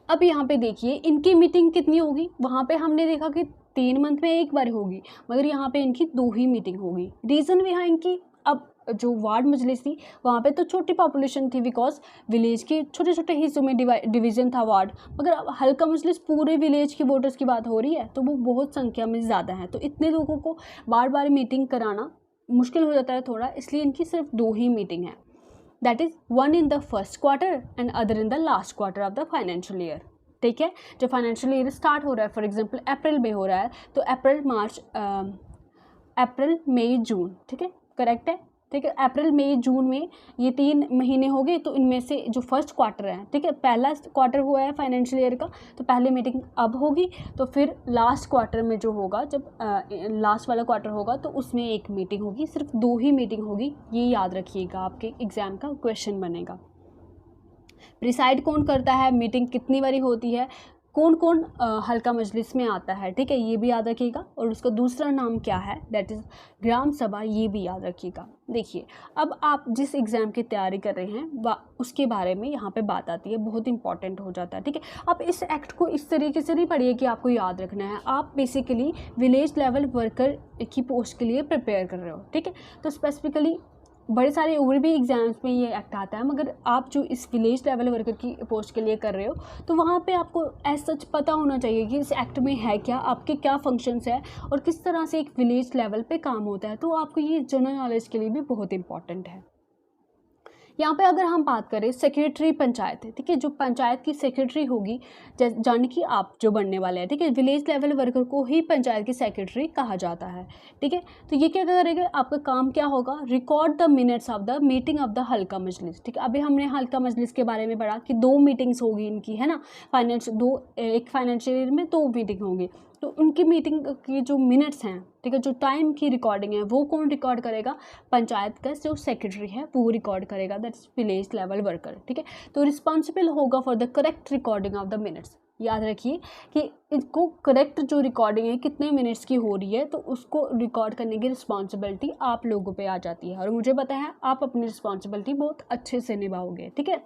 अब यहाँ पे देखिए इनकी मीटिंग कितनी होगी, वहाँ पे हमने देखा कि 3 मंथ में एक बार होगी, मगर यहाँ पे इनकी 2 ही मीटिंग होगी। रीज़न भी है इनकी, अब जो वार्ड मजलिस थी वहाँ पे तो छोटी पॉपुलेशन थी, बिकॉज विलेज के छोटे छोटे हिस्सों में डिवीज़न था वार्ड, मगर अब हल्का मजलिस पूरे विलेज के वोटर्स की बात हो रही है तो वो बहुत संख्या में ज़्यादा है, तो इतने लोगों को बार बार मीटिंग कराना मुश्किल हो जाता है थोड़ा, इसलिए इनकी सिर्फ 2 ही मीटिंग है। That is one in the first quarter and other in the last quarter of the financial year. ठीक है, जो फाइनेंशियल ईयर स्टार्ट हो रहा है, फॉर एग्जांपल अप्रैल में हो रहा है तो अप्रैल मई जून, ठीक है, करेक्ट है। ठीक है, अप्रैल मई जून में ये 3 महीने हो गए, तो इनमें से जो फर्स्ट क्वार्टर है, ठीक है, पहला क्वार्टर हुआ है फाइनेंशियल ईयर का, तो पहले मीटिंग अब होगी, तो फिर लास्ट क्वार्टर में जो होगा, जब लास्ट वाला क्वार्टर होगा तो उसमें एक मीटिंग होगी, सिर्फ 2 ही मीटिंग होगी, ये याद रखिएगा, आपके एग्जाम का क्वेश्चन बनेगा। प्रिसाइड कौन करता है, मीटिंग कितनी बारी होती है, कौन कौन हल्का मजलिस में आता है, ठीक है, ये भी याद रखिएगा। और उसका दूसरा नाम क्या है, दैट इज़ ग्राम सभा, ये भी याद रखिएगा। देखिए अब आप जिस एग्ज़ाम की तैयारी कर रहे हैं उसके बारे में यहाँ पे बात आती है, बहुत इंपॉर्टेंट हो जाता है। ठीक है, आप इस एक्ट को इस तरीके से नहीं पढ़िए कि आपको याद रखना है, आप बेसिकली विलेज लेवल वर्कर की पोस्ट के लिए प्रिपेयर कर रहे हो। ठीक है, तो स्पेसिफिकली बड़े सारे और भी एग्जाम्स में ये एक्ट आता है, मगर आप जो इस विलेज लेवल वर्कर की पोस्ट के लिए कर रहे हो तो वहाँ पे आपको एज सच पता होना चाहिए कि इस एक्ट में है क्या, आपके क्या फंक्शंस है और किस तरह से एक विलेज लेवल पे काम होता है। तो आपको ये जनरल नॉलेज के लिए भी बहुत इंपॉर्टेंट है। यहाँ पे अगर हम बात करें सेक्रेटरी पंचायत है, ठीक है, जो पंचायत की सेक्रेटरी होगी, जान कि आप जो बनने वाले हैं, ठीक है, विलेज लेवल वर्कर को ही पंचायत की सेक्रेटरी कहा जाता है, ठीक है। तो ये क्या करेगा, आपका काम क्या होगा, record the minutes of the meeting of the हल्का मजलिस, ठीक है। अभी हमने हल्का मजलिस के बारे में पढ़ा कि 2 मीटिंग्स होगी इनकी, है ना, एक फाइनेंशियल ईयर में 2 मीटिंग होंगी। तो उनकी मीटिंग की जो मिनट्स हैं, ठीक है, जो टाइम की रिकॉर्डिंग है वो कौन रिकॉर्ड करेगा, पंचायत का जो सेक्रेटरी है वो रिकॉर्ड करेगा, दैट्स विलेज लेवल वर्कर, ठीक है। तो रिस्पॉन्सिबल होगा for the correct recording of the minutes. याद रखिए कि इनको करेक्ट जो रिकॉर्डिंग है कितने मिनट्स की हो रही है, तो उसको रिकॉर्ड करने की रिस्पॉन्सिबिलिटी आप लोगों पे आ जाती है, और मुझे पता है आप अपनी रिस्पॉन्सिबिलिटी बहुत अच्छे से निभाओगे, ठीक है।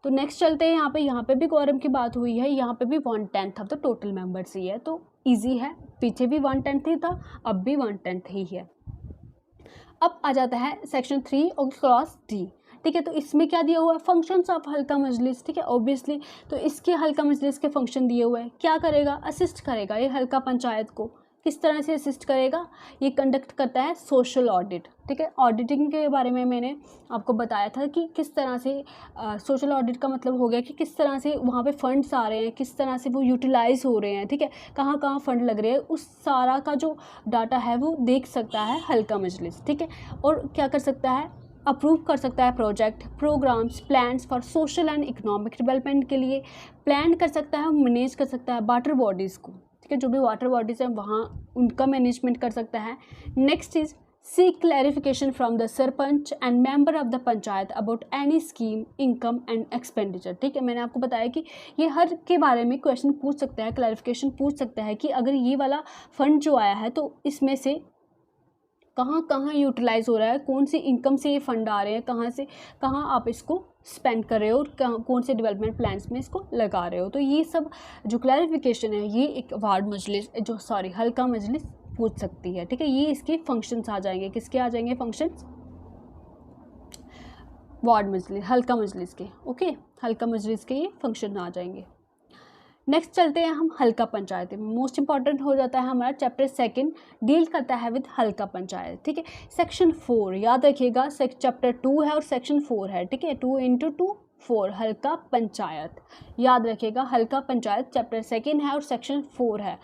तो नेक्स्ट चलते हैं, यहाँ पे भी क्वारम की बात हुई है, यहाँ पे भी 1/10 ऑफ द टोटल मेंबर्स ही है, तो इजी है, पीछे भी 1/10 ही था, अब भी 1/10 ही है। अब आ जाता है सेक्शन 3 और क्लॉज डी, ठीक है। तो इसमें क्या दिया हुआ है, फंक्शंस ऑफ हल्का मजलिस, ठीक है, ऑब्वियसली। तो इसके हल्का मजलिस के फंक्शन दिए हुए हैं, क्या करेगा, असिस्ट करेगा ये हल्का पंचायत को। किस तरह से असिस्ट करेगा, ये कंडक्ट करता है सोशल ऑडिट, ठीक है। ऑडिटिंग के बारे में मैंने आपको बताया था कि किस तरह से सोशल ऑडिट का मतलब हो गया कि किस तरह से वहाँ पे फंड्स आ रहे हैं, किस तरह से वो यूटिलाइज हो रहे हैं, ठीक है, कहाँ कहाँ फंड लग रहे हैं, उस सारा का जो डाटा है वो देख सकता है हल्का मजलिस, ठीक है। और क्या कर सकता है, अप्रूव कर सकता है project, programs, plans for social and economic development के लिए प्लान कर सकता है, मैनेज कर सकता है वाटर बॉडीज़ को, ठीक है, जो भी वाटर बॉडीज़ हैं वहाँ उनका मैनेजमेंट कर सकता है। Next is seek clarification from the sarpanch and member of the panchayat about any scheme, income and expenditure, ठीक है। मैंने आपको बताया कि ये हर के बारे में क्वेश्चन पूछ सकता है, क्लैरिफिकेशन पूछ सकता है कि अगर ये वाला फंड जो आया है तो इसमें से कहाँ कहाँ यूटिलाइज हो रहा है, कौन सी इनकम से ये फंड आ रहे हैं, कहाँ से कहाँ आप इसको स्पेंड कर रहे हो और कौन से डेवलपमेंट प्लान्स में इसको लगा रहे हो। तो ये सब जो क्लैरिफिकेशन है ये एक वार्ड मजलिस हल्का मजलिस पूछ सकती है, ठीक है। ये इसके फंक्शंस आ जाएंगे, किसके आ जाएंगे फंक्शंस, वार्ड मजलिस हल्का मजलिस के, ओके, हल्का मजलिस के ये फंक्शन आ जाएंगे। नेक्स्ट चलते हैं हम हल्का पंचायत में, मोस्ट इंपॉर्टेंट हो जाता है हमारा चैप्टर 2 डील करता है विद हल्का पंचायत, ठीक है। सेक्शन 4 याद रखिएगा, चैप्टर 2 है और सेक्शन 4 है, ठीक है, 2 × 2 4 हल्का पंचायत, याद रखिएगा हल्का पंचायत चैप्टर 2 है और सेक्शन 4 है।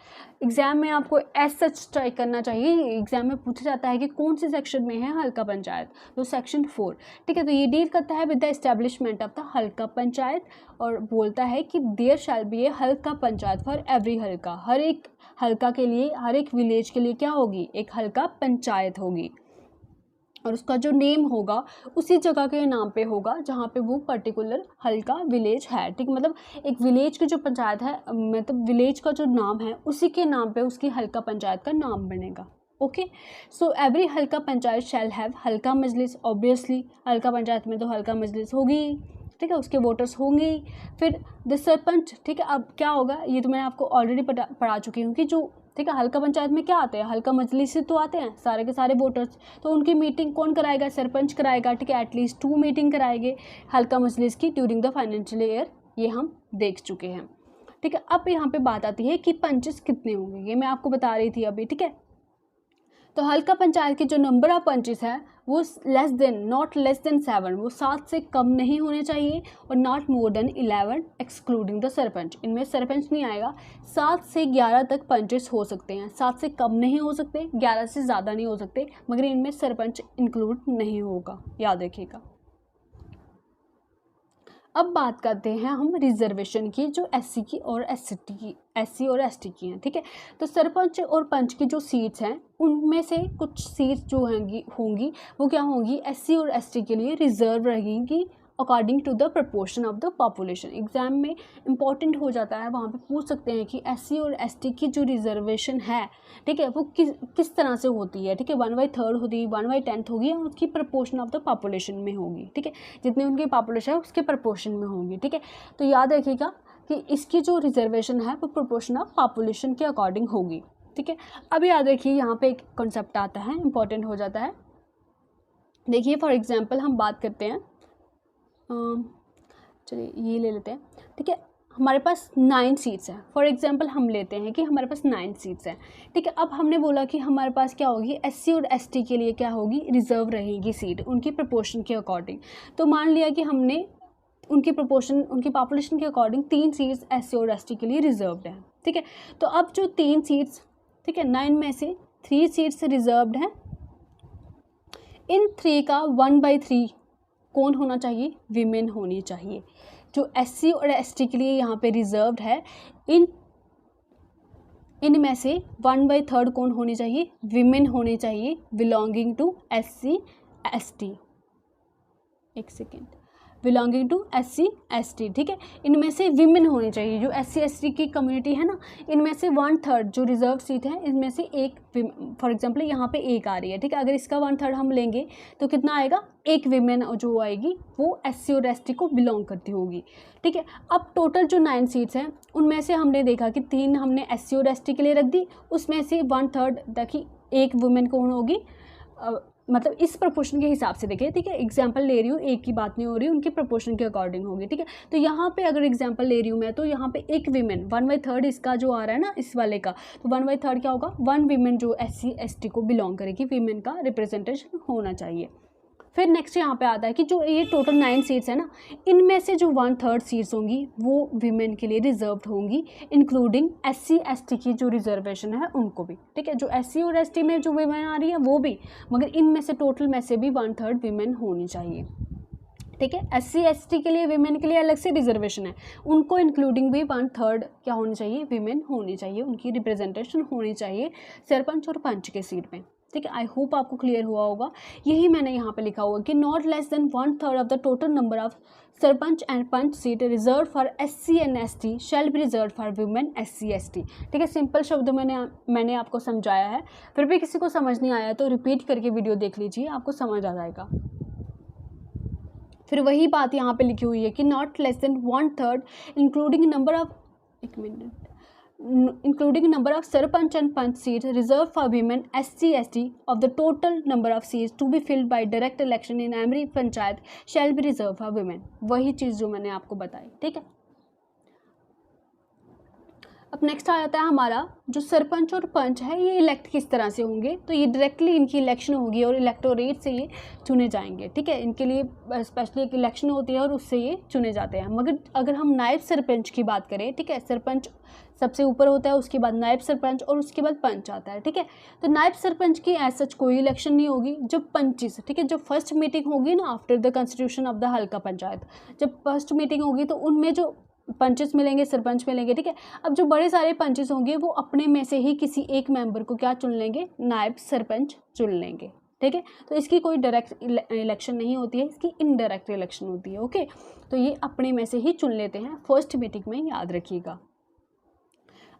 एग्जाम में आपको एज सच ट्राई करना चाहिए, एग्जाम में पूछा जाता है कि कौन से सेक्शन में है हल्का पंचायत, तो सेक्शन 4, ठीक है। तो ये डील करता है with the establishment of the Halqa panchayat और बोलता है कि there shall be A halqa panchayat for every हल्का, हर एक हल्का के लिए, हर एक विलेज के लिए क्या होगी, एक हल्का पंचायत होगी, और उसका जो नेम होगा उसी जगह के नाम पे होगा जहाँ पे वो पर्टिकुलर हल्का विलेज है, ठीक, मतलब एक विलेज की जो पंचायत है, मतलब विलेज का जो नाम है उसी के नाम पे उसकी हल्का पंचायत का नाम बनेगा, ओके। सो एवरी हल्का पंचायत शैल हैव हल्का मजलिस, ऑब्वियसली हल्का पंचायत में तो हल्का मजलिस होगी, ठीक है, उसके वोटर्स होंगे। फिर द सरपंच, ठीक है, अब क्या होगा, ये तो मैं आपको ऑलरेडी पढ़ा चुकी हूँ कि जो, ठीक है, हल्का पंचायत में क्या आते हैं, हल्का मजलिस से तो आते हैं सारे के सारे वोटर्स, तो उनकी मीटिंग कौन कराएगा, सरपंच कराएगा, ठीक है, एटलीस्ट 2 मीटिंग कराएंगे हल्का मजलिस की ड्यूरिंग द फाइनेंशियल ईयर, ये हम देख चुके हैं, ठीक है। अब यहाँ पे बात आती है कि पंचेस कितने होंगे, ये मैं आपको बता रही थी अभी, ठीक है। तो हल्का पंचायत के जो नंबर ऑफ पंचेस है वो नॉट लेस देन 7, वो 7 से कम नहीं होने चाहिए, और not more than 11 excluding the sarpanch, इनमें सरपंच नहीं आएगा। 7 से 11 तक पंचेस हो सकते हैं, 7 से कम नहीं हो सकते, 11 से ज़्यादा नहीं हो सकते, मगर इनमें सरपंच इंक्लूड नहीं होगा, याद रखिएगा। अब बात करते हैं हम रिजर्वेशन की, जो एससी और एसटी की हैं, ठीक है। तो सरपंच और पंच की जो सीट्स हैं उनमें से कुछ सीट्स जो होंगी वो क्या होंगी, एससी और एसटी के लिए रिजर्व रहेंगी according to the proportion of the population. Exam में इंपॉर्टेंट हो जाता है, वहाँ पे पूछ सकते हैं कि एससी और एसटी की जो रिजर्वेशन है, ठीक है, वो किस तरह से होती है, ठीक है, 1/3 होगी, 1/10 होगी, और उसकी प्रपोर्शन ऑफ द पॉपुलेशन में होगी, ठीक है, जितनी उनकी पॉपुलेशन है उसके प्रपोर्शन में होगी, ठीक है। तो याद रखिएगा कि इसकी जो रिजर्वेशन है वो प्रपोर्शन ऑफ पॉपुलेशन के अकॉर्डिंग होगी, ठीक है। अब याद रखिए यहाँ पे एक कॉन्सेप्ट आता है, इंपॉर्टेंट हो जाता है, देखिए फॉर एग्जांपल हम बात करते हैं, चलिए ये ले लेते हैं, ठीक है। हमारे पास 9 सीट्स हैं, फॉर एग्जांपल हम लेते हैं कि हमारे पास 9 सीट्स हैं, ठीक है। अब हमने बोला कि हमारे पास क्या होगी, एससी और एसटी के लिए क्या होगी, रिजर्व रहेगी सीट उनकी प्रोपोर्शन के अकॉर्डिंग। तो मान लिया कि हमने उनकी प्रोपोर्शन, उनकी पॉपुलेशन के अकॉर्डिंग 3 सीट्स एससी और एसटी के लिए रिजर्व्ड हैं, ठीक है। तो अब जो 3 सीट्स, ठीक है, 9 में से 3 सीट्स रिजर्व्ड हैं, इन 3 का 1/3 कौन होना चाहिए, वीमेन होनी चाहिए। जो एससी और एसटी के लिए यहाँ पे रिजर्व्ड है, इनमें से 1/3 कौन होनी चाहिए, वीमेन होनी चाहिए, बिलोंगिंग टू एससी एसटी। एक second, belonging to SC ST, ठीक है। इनमें से विमेन होनी चाहिए, जो एससी एसटी की कम्युनिटी है ना, इनमें से 1/3 जो रिजर्व सीट है, इनमें से एक, फॉर एग्जांपल यहाँ पे एक आ रही है, ठीक है। अगर इसका 1/3 हम लेंगे तो कितना आएगा, एक विमेन जो आएगी वो एससी और एसटी को बिलोंग करती होगी, ठीक है। अब टोटल जो 9 सीट्स हैं उनमें से हमने देखा कि 3 हमने एससी और एसटी के लिए रख दी, उसमें से 1/3 देखिए एक वुमेन कौन होगी, मतलब इस प्रोपोर्शन के हिसाब से देखिए, ठीक है। एग्जांपल ले रही हूँ, एक की बात नहीं हो रही, उनके प्रोपोर्शन के अकॉर्डिंग होगी, ठीक है। तो यहाँ पे अगर एग्जांपल ले रही हूँ मैं, तो यहाँ पे एक विमेन 1/3 इसका जो आ रहा है ना इस वाले का, तो 1/3 क्या होगा, 1 विमेन जो एससी एसटी को बिलोंग करेगी, विमेन का रिप्रेजेंटेशन होना चाहिए। फिर नेक्स्ट यहाँ पे आता है कि जो ये टोटल 9 सीट्स है ना, इनमें से जो 1/3 सीट्स होंगी वो विमेन के लिए रिजर्व्ड होंगी, इंक्लूडिंग एससी एसटी की जो रिजर्वेशन है उनको भी, ठीक है। जो एससी और एसटी में जो विमेन आ रही है वो भी, मगर इनमें से टोटल में से भी 1/3 विमेन होनी चाहिए, ठीक है। एससी एसटी के लिए विमेन के लिए अलग से रिजर्वेशन है, उनको इंक्लूडिंग भी 1/3 क्या होनी चाहिए, विमेन होनी चाहिए, उनकी रिप्रेजेंटेशन होनी चाहिए सरपंच और पंच के सीट में, ठीक है। आई होप आपको क्लियर हुआ होगा। यही मैंने यहाँ पे लिखा हुआ कि not less than 1/3 of the total number of sarpanch and panch seat reserve for SC and ST shall be reserve for women SC ST, ठीक है। सिंपल शब्दों में मैंने आपको समझाया है, फिर भी किसी को समझ नहीं आया तो रिपीट करके वीडियो देख लीजिए, आपको समझ आ जाएगा। फिर वही बात यहाँ पे लिखी हुई है कि not less than 1/3 including number of, एक minute, including number of sarpanch and panch seats reserved for women SC ST of the total number of seats to be filled by direct election in every panchayat shall be reserved for women। वही चीज़ जो मैंने आपको बताई, ठीक है। अब नेक्स्ट आ जाता है हमारा जो सरपंच और पंच है, ये इलेक्ट किस तरह से होंगे, तो ये डायरेक्टली इनकी इलेक्शन होगी और इलेक्टोरेट से ये चुने जाएंगे, ठीक है। इनके लिए स्पेशली एक इलेक्शन होती है और उससे ये चुने जाते हैं। मगर अगर हम नायब सरपंच की बात करें, ठीक है, सरपंच सबसे ऊपर होता है, उसके बाद नायब सरपंच और उसके बाद पंच आता है, ठीक है। तो नायब सरपंच की एज सच कोई इलेक्शन नहीं होगी। जब पंचिस, ठीक है, जब फर्स्ट मीटिंग होगी ना after the constitution of the Halqa panchayat, जब फर्स्ट मीटिंग होगी तो उनमें जो पंचेस मिलेंगे, सरपंच मिलेंगे, ठीक है। अब जो बड़े सारे पंचेस होंगे वो अपने में से ही किसी एक मेंबर को क्या चुन लेंगे, नायब सरपंच चुन लेंगे, ठीक है। तो इसकी कोई डायरेक्ट इलेक्शन नहीं होती है, इसकी इनडायरेक्ट इलेक्शन होती है, ओके। तो ये अपने में से ही चुन लेते हैं, फर्स्ट मीटिंग में, याद रखिएगा।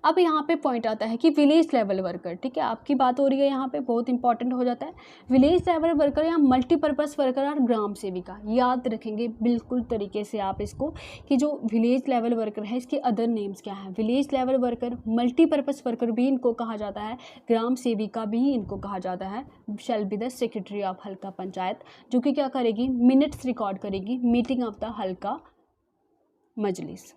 अब यहाँ पे पॉइंट आता है कि विलेज लेवल वर्कर, ठीक है, आपकी बात हो रही है यहाँ पे, बहुत इंपॉर्टेंट हो जाता है। विलेज लेवल वर्कर या मल्टीपर्पज़ वर्कर और ग्राम सेविका, याद रखेंगे बिल्कुल तरीके से आप इसको, कि जो विलेज लेवल वर्कर है इसके अदर नेम्स क्या हैं। Village level worker, multipurpose worker भी इनको कहा जाता है, ग्राम सेविका भी इनको कहा जाता है। Shall be the secretary of हल्का पंचायत, जो कि क्या करेगी, मिनट्स रिकॉर्ड करेगी मीटिंग ऑफ द हल्का मजलिस,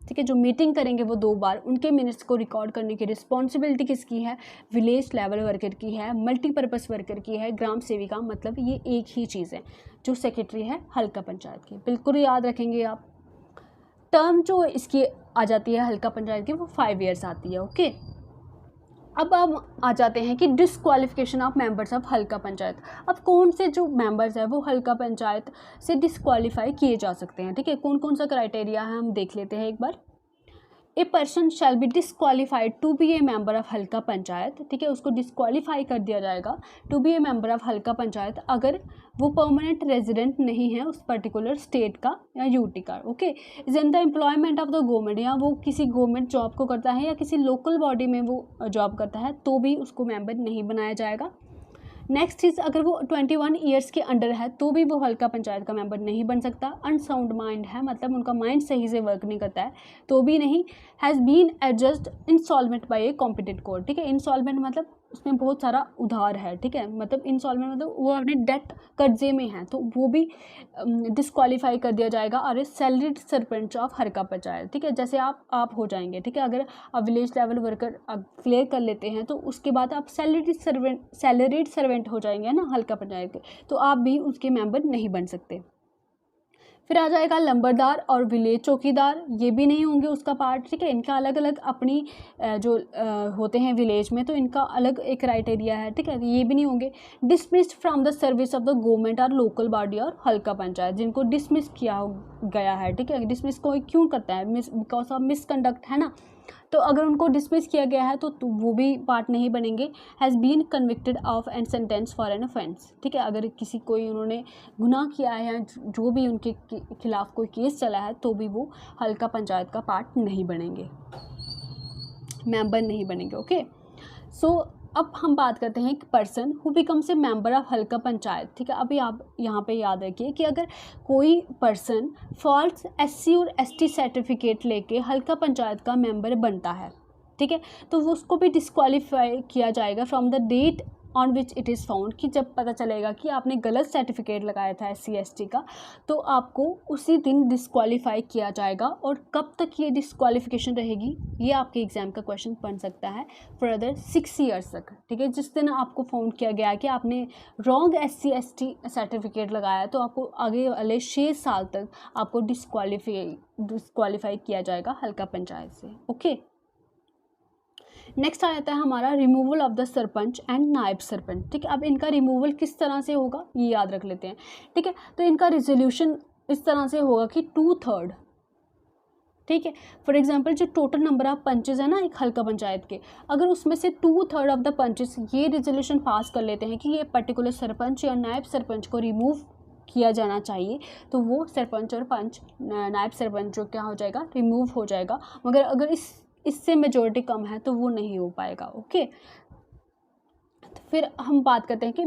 ठीक है। जो मीटिंग करेंगे वो 2 बार, उनके मिनट्स को रिकॉर्ड करने की रिस्पॉन्सिबिलिटी किसकी है, विलेज लेवल वर्कर की है, मल्टीपर्पज़ वर्कर की है, ग्राम सेविका, मतलब ये एक ही चीज़ है जो सेक्रेटरी है हल्का पंचायत की, बिल्कुल याद रखेंगे आप। टर्म जो इसकी आ जाती है हल्का पंचायत की वो 5 ईयर्स आती है, ओके। अब हम आ जाते हैं कि डिसक्वालिफिकेशन ऑफ मेंबर्स ऑफ हल्का पंचायत। अब कौन से जो मेंबर्स है वो हल्का पंचायत से डिसक्वालीफाई किए जा सकते हैं, ठीक है। कौन कौन सा क्राइटेरिया है हम देख लेते हैं एक बार। A person shall be disqualified to be a member of हल्का पंचायत, ठीक है, उसको डिसक्वालीफाई कर दिया जाएगा to be a member of हल्का पंचायत अगर वो परमानेंट रेजिडेंट नहीं है उस पर्टिकुलर स्टेट का या यूटी का, okay. Is in the employment of the government, या वो किसी गवर्नमेंट जॉब को करता है या किसी लोकल बॉडी में वो जॉब करता है, तो भी उसको मेंबर नहीं बनाया जाएगा। नेक्स्ट चीज़, अगर वो 21 ईयर्स के अंडर है तो भी वो हल्का पंचायत का मेंबर नहीं बन सकता। अनसाउंड माइंड है, मतलब उनका माइंड सही से वर्क नहीं करता है, तो भी नहीं। Has been adjust insolvent by a competent court, ठीक है। इंसॉल्वेंट मतलब उसमें बहुत सारा उधार है, ठीक है, मतलब इंसॉल्वेंट मतलब वो अपने डेट कर्जे में है, तो वो भी डिस्क्वालीफाई कर दिया जाएगा। और सैलरीड सरपंच ऑफ हल्का पंचायत, ठीक है, जैसे आप हो जाएंगे, ठीक है, अगर आप विलेज लेवल वर्कर आप क्लियर कर लेते हैं तो उसके बाद आप सैलरीड सर्वेंट हो जाएंगे ना हल्का पंचायत के, तो आप भी उसके मेंबर नहीं बन सकते। फिर आ जाएगा लंबरदार और विलेज चौकीदार, ये भी नहीं होंगे उसका पार्ट, ठीक है, इनका अलग अलग अपनी जो होते हैं विलेज में, तो इनका अलग एक क्राइटेरिया है, ठीक है, ये भी नहीं होंगे। Dismissed from the service of the government और लोकल बॉडी और हल्का पंचायत, जिनको डिसमिस किया गया है, ठीक है, डिसमिस कोई क्यों करता है, बिकॉज ऑफ मिसकंडक्ट, है ना, तो अगर उनको डिसमिस किया गया है तो वो भी पार्ट नहीं बनेंगे। Has been convicted of and sentence for an offence, ठीक है, अगर किसी कोई उन्होंने गुनाह किया है या जो भी उनके खिलाफ कोई केस चला है तो भी वो हल्का पंचायत का पार्ट नहीं बनेंगे, मेंबर नहीं बनेंगे। ओके, सो अब हम बात करते हैं कि person who becomes a member of हल्का पंचायत, ठीक है, अभी आप यहाँ पे याद रखिए कि अगर कोई पर्सन फॉल्स SC और ST सर्टिफिकेट लेके हल्का पंचायत का मेंबर बनता है, ठीक है, तो वो उसको भी डिस्क्वालीफाई किया जाएगा from the date on which it is found, कि जब पता चलेगा कि आपने गलत सर्टिफिकेट लगाया था SC ST का, तो आपको उसी दिन डिस्क्वालीफाई किया जाएगा। और कब तक ये डिस्क्वालिफिकेशन रहेगी, ये आपके एग्जाम का क्वेश्चन बन सकता है फॉर अदर 6 ईयर्स तक, ठीक है, जिस दिन आपको फाउंड किया गया कि आपने रॉन्ग SC ST सर्टिफिकेट लगाया तो आपको आगे वाले 6 साल तक आपको डिस्क्वालीफाई किया जाएगा हल्का पंचायत से। ओके, नेक्स्ट आ जाता है हमारा removal of the sarpanch and नायब सरपंच, ठीक है, अब इनका रिमूवल किस तरह से होगा ये याद रख लेते हैं, ठीक है, तो इनका रिजोल्यूशन इस तरह से होगा कि 2/3, ठीक है, फॉर एग्जांपल जो टोटल नंबर ऑफ पंचेस है ना एक हल्का पंचायत के, अगर उसमें से 2/3 ऑफ द पंचेस ये रिजोल्यूशन पास कर लेते हैं कि ये पर्टिकुलर सरपंच या नायब सरपंच को रिमूव किया जाना चाहिए, तो वो सरपंच और पंच नायब सरपंच जो क्या हो जाएगा, रिमूव हो जाएगा। मगर अगर इससे मेजॉरिटी कम है तो वो नहीं हो पाएगा। ओके, तो फिर हम बात करते हैं कि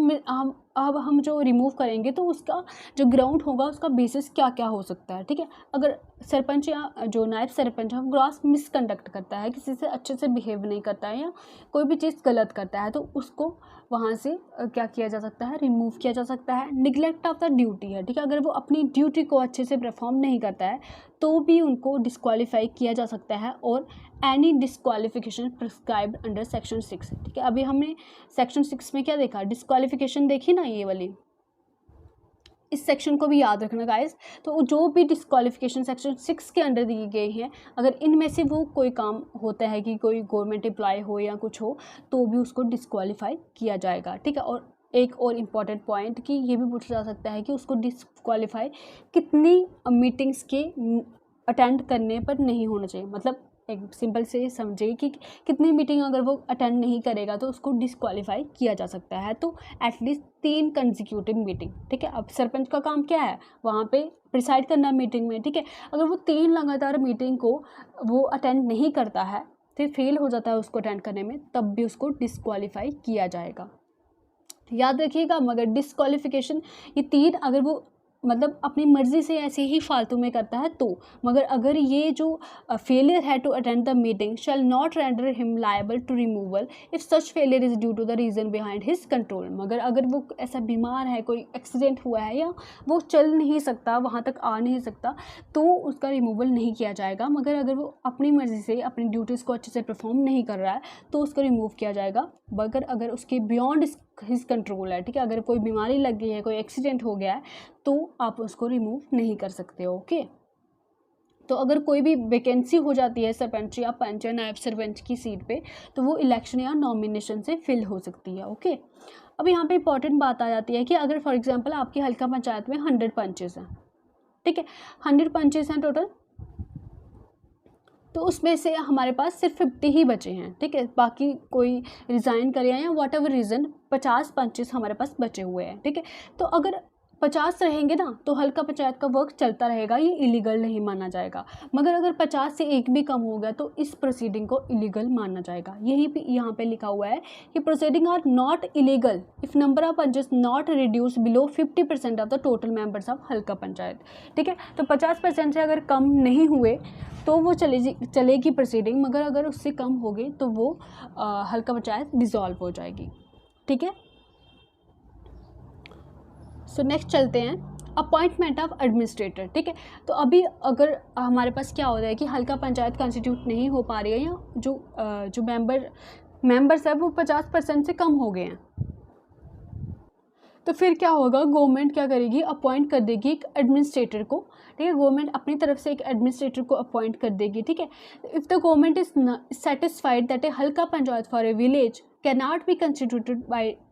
हम जो रिमूव करेंगे तो उसका जो ग्राउंड होगा उसका बेसिस क्या क्या हो सकता है, ठीक है, अगर सरपंच या जो नायब सरपंच है ग्रॉस मिसकंडक्ट करता है, किसी से अच्छे से बिहेव नहीं करता है या कोई भी चीज़ गलत करता है, तो उसको वहाँ से क्या किया जा सकता है, रिमूव किया जा सकता है। निगलेक्ट ऑफ द ड्यूटी है, ठीक है, अगर वो अपनी ड्यूटी को अच्छे से परफॉर्म नहीं करता है तो भी उनको डिस्क्वालीफाई किया जा सकता है। और any disqualification prescribed under section 6, ठीक है, अभी हमने सेक्शन 6 में क्या देखा, डिस्क्वालिफिकेशन देखी ना ये वाली, इस सेक्शन को भी याद रखना गाइस। तो जो भी डिस्क्वालिफिकेशन सेक्शन 6 के अंडर दिए गए हैं, अगर इनमें से वो कोई काम होता है कि कोई गवर्नमेंट एम्प्लॉय हो या कुछ हो तो भी उसको डिस्क्वालीफाई किया जाएगा, ठीक है। और एक और इम्पॉर्टेंट पॉइंट कि ये भी पूछा जा सकता है कि उसको डिस्क्वालीफाई कितनी मीटिंग्स के अटेंड करने पर नहीं होना चाहिए, मतलब एक सिंपल से समझिए कि कितनी मीटिंग अगर वो अटेंड नहीं करेगा तो उसको डिस्क्वालीफाई किया जा सकता है। तो एटलीस्ट 3 कंसेक्यूटिव मीटिंग, ठीक है। अब सरपंच का काम क्या है, वहाँ पे प्रिसाइड करना मीटिंग में, ठीक है। अगर वो 3 लगातार मीटिंग को वो अटेंड नहीं करता है, फिर फेल हो जाता है उसको अटेंड करने में, तब भी उसको डिस्क्वालीफाई किया जाएगा। याद रखिएगा, मगर डिस्क्वालिफिकेशन ये 3 अगर वो मतलब अपनी मर्ज़ी से ऐसे ही फालतू में करता है तो, मगर अगर ये जो फेलियर है to attend the meeting shall not render him liable to removal if such failure is due to the reason behind his control. मगर अगर वो ऐसा बीमार है, कोई एक्सीडेंट हुआ है या वो चल नहीं सकता, वहाँ तक आ नहीं सकता, तो उसका रिमूवल नहीं किया जाएगा। मगर अगर वो अपनी मर्ज़ी से अपनी ड्यूटीज़ को अच्छे से परफॉर्म नहीं कर रहा है तो उसको रिमूव किया जाएगा। मगर अगर उसके बियॉन्ड हिज कंट्रोल है, ठीक है, अगर कोई बीमारी लग गई है, कोई एक्सीडेंट हो गया है, तो आप उसको रिमूव नहीं कर सकते हो। ओके, तो अगर कोई भी वैकेंसी हो जाती है सरपंच या पंच या नायब सरपंच की सीट पे, तो वो इलेक्शन या नॉमिनेशन से फिल हो सकती है। ओके, अब यहाँ पे इंपॉर्टेंट बात आ जाती है कि अगर फॉर एग्जांपल आपकी हल्का पंचायत में 100 पंचेस हैं, ठीक है, 100 पंचेस हैं टोटल, तो उसमें से हमारे पास सिर्फ 50 ही बचे हैं, ठीक है, बाकी कोई रिज़ाइन करे या वॉट एवर रीज़न 50 पंचेस हमारे पास बचे हुए हैं, ठीक है। तो अगर 50 रहेंगे ना तो हल्का पंचायत का वर्क चलता रहेगा, ये इलीगल नहीं माना जाएगा। मगर अगर 50 से एक भी कम हो गया तो इस प्रोसीडिंग को इलीगल माना जाएगा। यही पे यहाँ पे लिखा हुआ है कि proceeding are not illegal if number of panches not reduce below 50% of the total members of हल्का पंचायत। ठीक है, तो 50% से अगर कम नहीं हुए तो वो चलेगी प्रोसीडिंग, मगर अगर उससे कम हो गई तो वो हल्का पंचायत डिसॉल्व हो जाएगी। ठीक है, सो नेक्स्ट चलते हैं अपॉइंटमेंट ऑफ एडमिनिस्ट्रेटर। ठीक है, तो अभी अगर हमारे पास क्या हो रहा है कि हल्का पंचायत कंस्टिट्यूट नहीं हो पा रही है या जो मेंबर्स है वो 50% से कम हो गए हैं, तो फिर क्या होगा, गवर्नमेंट क्या करेगी, अपॉइंट कर देगी एक एडमिनिस्ट्रेटर को। ठीक है, गवर्नमेंट अपनी तरफ से एक एडमिनिस्ट्रेटर को अपॉइंट कर देगी। ठीक है, if the government is satisfied that a halqa panchayat for a village can not be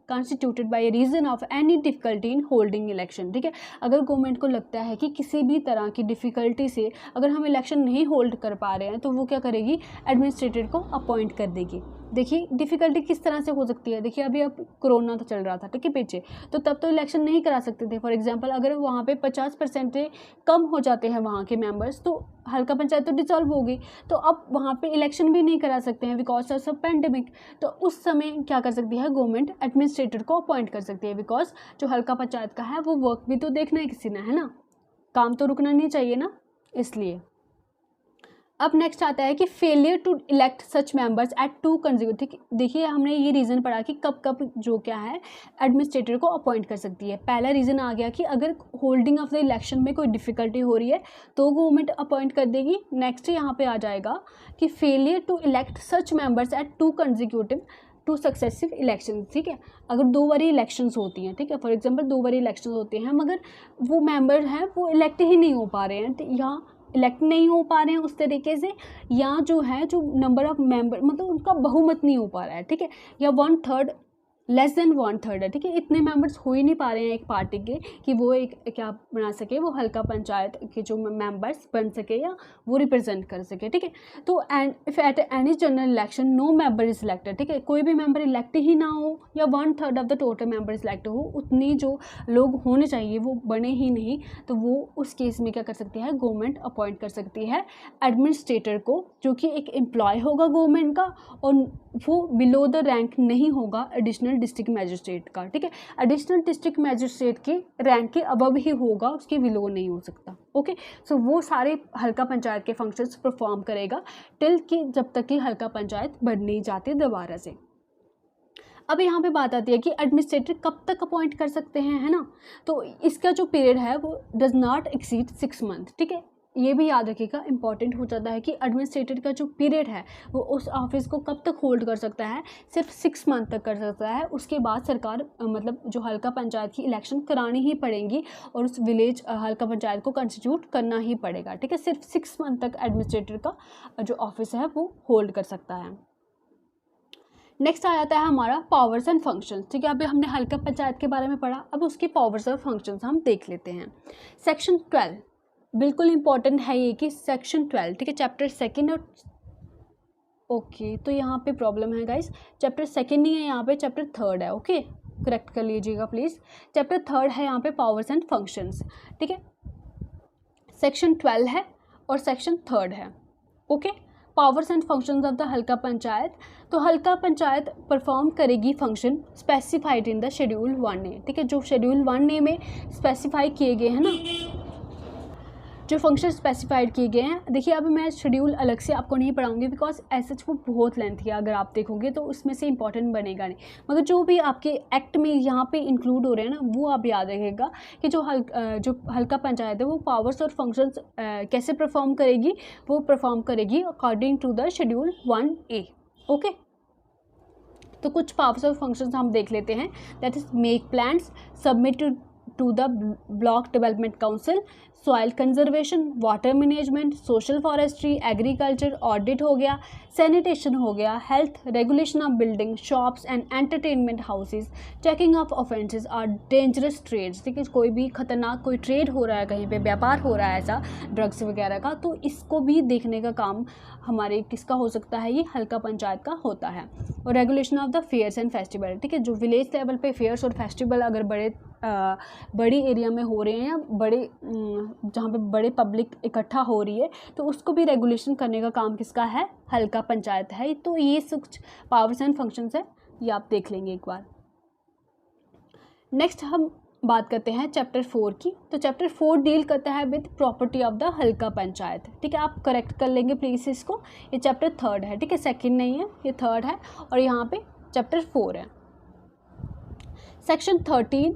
constituted by a reason of any difficulty in holding election। ठीक है, अगर गवर्नमेंट को लगता है कि किसी भी तरह की डिफ़िकल्टी से अगर हम इलेक्शन नहीं होल्ड कर पा रहे हैं तो वो क्या करेगी, एडमिनिस्ट्रेटर को अपॉइंट कर देगी। देखिए डिफ़िकल्टी किस तरह से हो सकती है, देखिए अभी अब कोरोना तो चल रहा था, ठीक है पीछे, तो तब तो इलेक्शन नहीं करा सकते थे। फॉर एग्जांपल अगर वहाँ पे 50% से कम हो जाते हैं वहाँ के मेंबर्स तो हल्का पंचायत तो डिसॉल्व होगी, तो अब वहाँ पे इलेक्शन भी नहीं करा सकते हैं बिकॉज ऑफ सब पैंडेमिक। तो उस समय क्या कर सकती है गवर्नमेंट, एडमिनिस्ट्रेटर को अपॉइंट कर सकती है, बिकॉज जो हल्का पंचायत का है वो वर्क भी तो देखना है किसी ने, है ना, काम तो रुकना नहीं चाहिए ना, इसलिए। अब नेक्स्ट आता है कि failure to elect such members at 2 consecutive. देखिए हमने ये रीज़न पढ़ा कि कब कब जो क्या है एडमिनिस्ट्रेटर को अपॉइंट कर सकती है। पहला रीज़न आ गया कि अगर होल्डिंग ऑफ द इलेक्शन में कोई डिफ़िकल्टी हो रही है तो गवर्नमेंट अपॉइंट कर देगी। नेक्स्ट यहाँ पे आ जाएगा कि failure to elect such members at 2 consecutive to successive election. ठीक है, अगर 2 बारी इलेक्शंस होती हैं, ठीक है, फॉर एग्जांपल 2 बारी इलेक्शंस होते हैं मगर वो मेंबर हैं वो इलेक्ट ही नहीं हो पा रहे हैं, तो यहाँ इलेक्ट नहीं हो पा रहे हैं उस तरीके से, या जो है जो नंबर ऑफ मेंबर मतलब उनका बहुमत नहीं हो पा रहा है, ठीक है, या 1/3 लेस देन 1/3 है, ठीक है, इतने मेंबर्स हो ही नहीं पा रहे हैं एक पार्टी के कि वो एक क्या बना सके, वो हल्का पंचायत के जो मेंबर्स बन सके या वो रिप्रेजेंट कर सके। ठीक है, तो and if at any general election no member is elected, ठीक है, कोई भी मेंबर इलेक्ट ही ना हो या 1/3 of the total member elect हो, उतनी जो लोग होने चाहिए वो बने ही नहीं, तो वो उस केस में क्या कर सकती है गवर्नमेंट अपॉइंट कर सकती है एडमिनिस्ट्रेटर को, जो कि एक एम्प्लॉय होगा गवर्नमेंट का और वो बिलो द रैंक नहीं होगा एडिशनल डिस्ट्रिक्ट मैजिस्ट्रेट का। ठीक है, एडिशनल डिस्ट्रिक्ट मैजिस्ट्रेट के रैंक के अबव ही होगा, उसके बिलो नहीं हो सकता। ओके, सो वो सारे हल्का पंचायत के फंक्शंस परफॉर्म करेगा टिल कि जब तक कि हल्का पंचायत बन नहीं जाती दोबारा से। अब यहाँ पे बात आती है कि एडमिनिस्ट्रेटर कब तक अपॉइंट कर सकते हैं, है ना, तो इसका जो पीरियड है वो डज नॉट एक्सीड 6 मंथ। ठीक है, ये भी याद रखिएगा, इंपॉर्टेंट हो जाता है कि एडमिनिस्ट्रेटर का जो पीरियड है वो उस ऑफिस को कब तक होल्ड कर सकता है, सिर्फ 6 मंथ तक कर सकता है। उसके बाद सरकार मतलब जो हल्का पंचायत की इलेक्शन करानी ही पड़ेंगी और उस विलेज हल्का पंचायत को कंस्टिट्यूट करना ही पड़ेगा। ठीक है, सिर्फ 6 मंथ तक एडमिनिस्ट्रेटर का जो ऑफिस है वो होल्ड कर सकता है। नेक्स्ट आ जाता है हमारा पावर्स एंड फंक्शंस। ठीक है, अभी हमने हल्का पंचायत के बारे में पढ़ा, अब उसके पावर्स और फंक्शंस हम देख लेते हैं। सेक्शन 12 बिल्कुल इंपॉर्टेंट है ये कि सेक्शन 12, ठीक है, चैप्टर 2 और ओके, तो यहाँ पे प्रॉब्लम है गाइस, चैप्टर 2 नहीं है यहाँ पे, चैप्टर 3 है। ओके, करेक्ट कर लीजिएगा प्लीज़, चैप्टर 3 है यहाँ पे पावर्स एंड फंक्शंस। ठीक है, सेक्शन 12 है और सेक्शन 3 है। Okay, powers and functions of the Halqa panchayat. तो हल्का पंचायत परफॉर्म करेगी function specified in the schedule 1A। ठीक है, जो शेड्यूल 1A में स्पेसिफाई किए गए हैं ना, जो फंक्शन स्पेसिफाइड किए गए हैं। देखिए अब मैं शेड्यूल अलग से आपको नहीं पढ़ाऊंगी बिकॉज ऐसा वो बहुत लेंथी है, अगर आप देखोगे तो उसमें से इंपॉर्टेंट बनेगा नहीं, मगर जो भी आपके एक्ट में यहाँ पे इंक्लूड हो रहे हैं ना वो आप याद रखिएगा कि जो हल्का पंचायत है वो पावर्स और फंक्शंस कैसे परफॉर्म करेगी, वो परफॉर्म करेगी according to the schedule 1A। Okay, तो कुछ पावर्स और फंक्शंस हम देख लेते हैं, that is make plans, submit to the block development council, soil conservation, water management, social forestry, agriculture, audit हो गया, सैनिटेशन हो गया, health, regulation of building, shops and entertainment houses, checking of offences और डेंजरस ट्रेड्स। ठीक है, कोई भी खतरनाक कोई ट्रेड हो रहा है, कहीं पे व्यापार हो रहा है ऐसा ड्रग्स वगैरह का, तो इसको भी देखने का काम हमारे किसका हो सकता है, ये हल्का पंचायत का होता है। और regulation of the fairs and festival. ठीक है, जो विलेज लेवल पे फेयर्स और फेस्टिवल अगर बड़े बड़ी एरिया में हो रहे हैं या बड़े जहाँ पे बड़े पब्लिक इकट्ठा हो रही है, तो उसको भी रेगुलेशन करने का काम किसका है, हल्का पंचायत है। तो ये कुछ पावर्स एंड फंक्शंस है, ये आप देख लेंगे एक बार। नेक्स्ट हम बात करते हैं चैप्टर 4 की। तो चैप्टर 4 डील करता है with property of the Halqa panchayat. ठीक है, आप करेक्ट कर लेंगे प्लीज़ इसको, ये चैप्टर 3 है। ठीक है, सेकंड नहीं है, ये 3 है और यहाँ पे चैप्टर 4 है। सेक्शन 13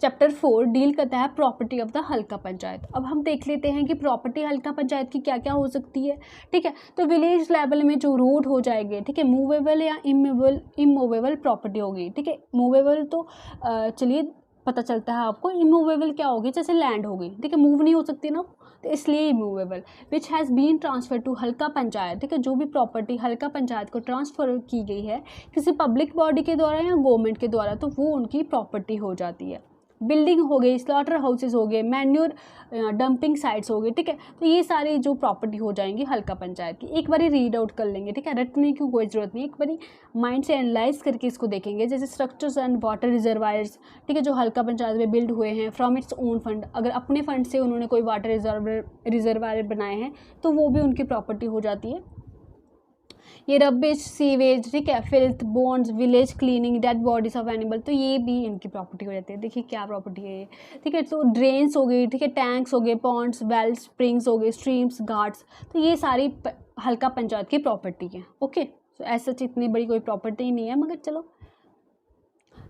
चैप्टर 4 डील करता है property of the Halqa panchayat. अब हम देख लेते हैं कि प्रॉपर्टी हल्का पंचायत की क्या क्या हो सकती है। ठीक है, तो विलेज लेवल में जो रोड हो जाएंगे, ठीक है, मूवेबल या इमूवेबल प्रॉपर्टी होगी। ठीक है, मूवेबल तो चलिए पता चलता है आपको, इमूवेबल क्या होगी, जैसे लैंड होगी, ठीक है, मूव नहीं हो सकती ना, तो इसलिए immovable. Which has been transfer to Halqa panchayat. ठीक है, जो भी प्रॉपर्टी हल्का पंचायत को ट्रांसफ़र की गई है किसी पब्लिक बॉडी के द्वारा या गवर्नमेंट के द्वारा, तो वो उनकी प्रॉपर्टी हो जाती है। बिल्डिंग हो गई, स्लॉटर हाउसेज हो गए, मैन्योर डंपिंग साइट्स हो गए। ठीक है, तो ये सारी जो प्रॉपर्टी हो जाएंगी हल्का पंचायत की। एक बारी रीड आउट कर लेंगे, ठीक है, रटने की कोई ज़रूरत नहीं, एक बारी माइंड से एनालाइज करके इसको देखेंगे। जैसे स्ट्रक्चर्स एंड वाटर रिजर्वायर्स, ठीक है, जो हल्का पंचायत में बिल्ड हुए हैं फ्रॉम इट्स ओन फंड, अगर अपने फंड से उन्होंने कोई वाटर रिजर्वायर बनाए हैं तो वो भी उनकी प्रॉपर्टी हो जाती है। ये रबिश, सीवेज, ठीक है, filth, bones, village cleaning, dead bodies of animal, तो ये भी इनकी प्रॉपर्टी हो जाती है। देखिए क्या प्रॉपर्टी है ये, ठीक है। तो ड्रेन्स हो गई, ठीक है, टैंक्स हो गए, पॉन्ड्स, वेल्स, स्प्रिंग्स हो गए, स्ट्रीम्स, घाट्स, तो ये सारी हल्का पंचायत की प्रॉपर्टी है। ओके, तो ऐसा इतनी बड़ी कोई प्रॉपर्टी नहीं है, मगर चलो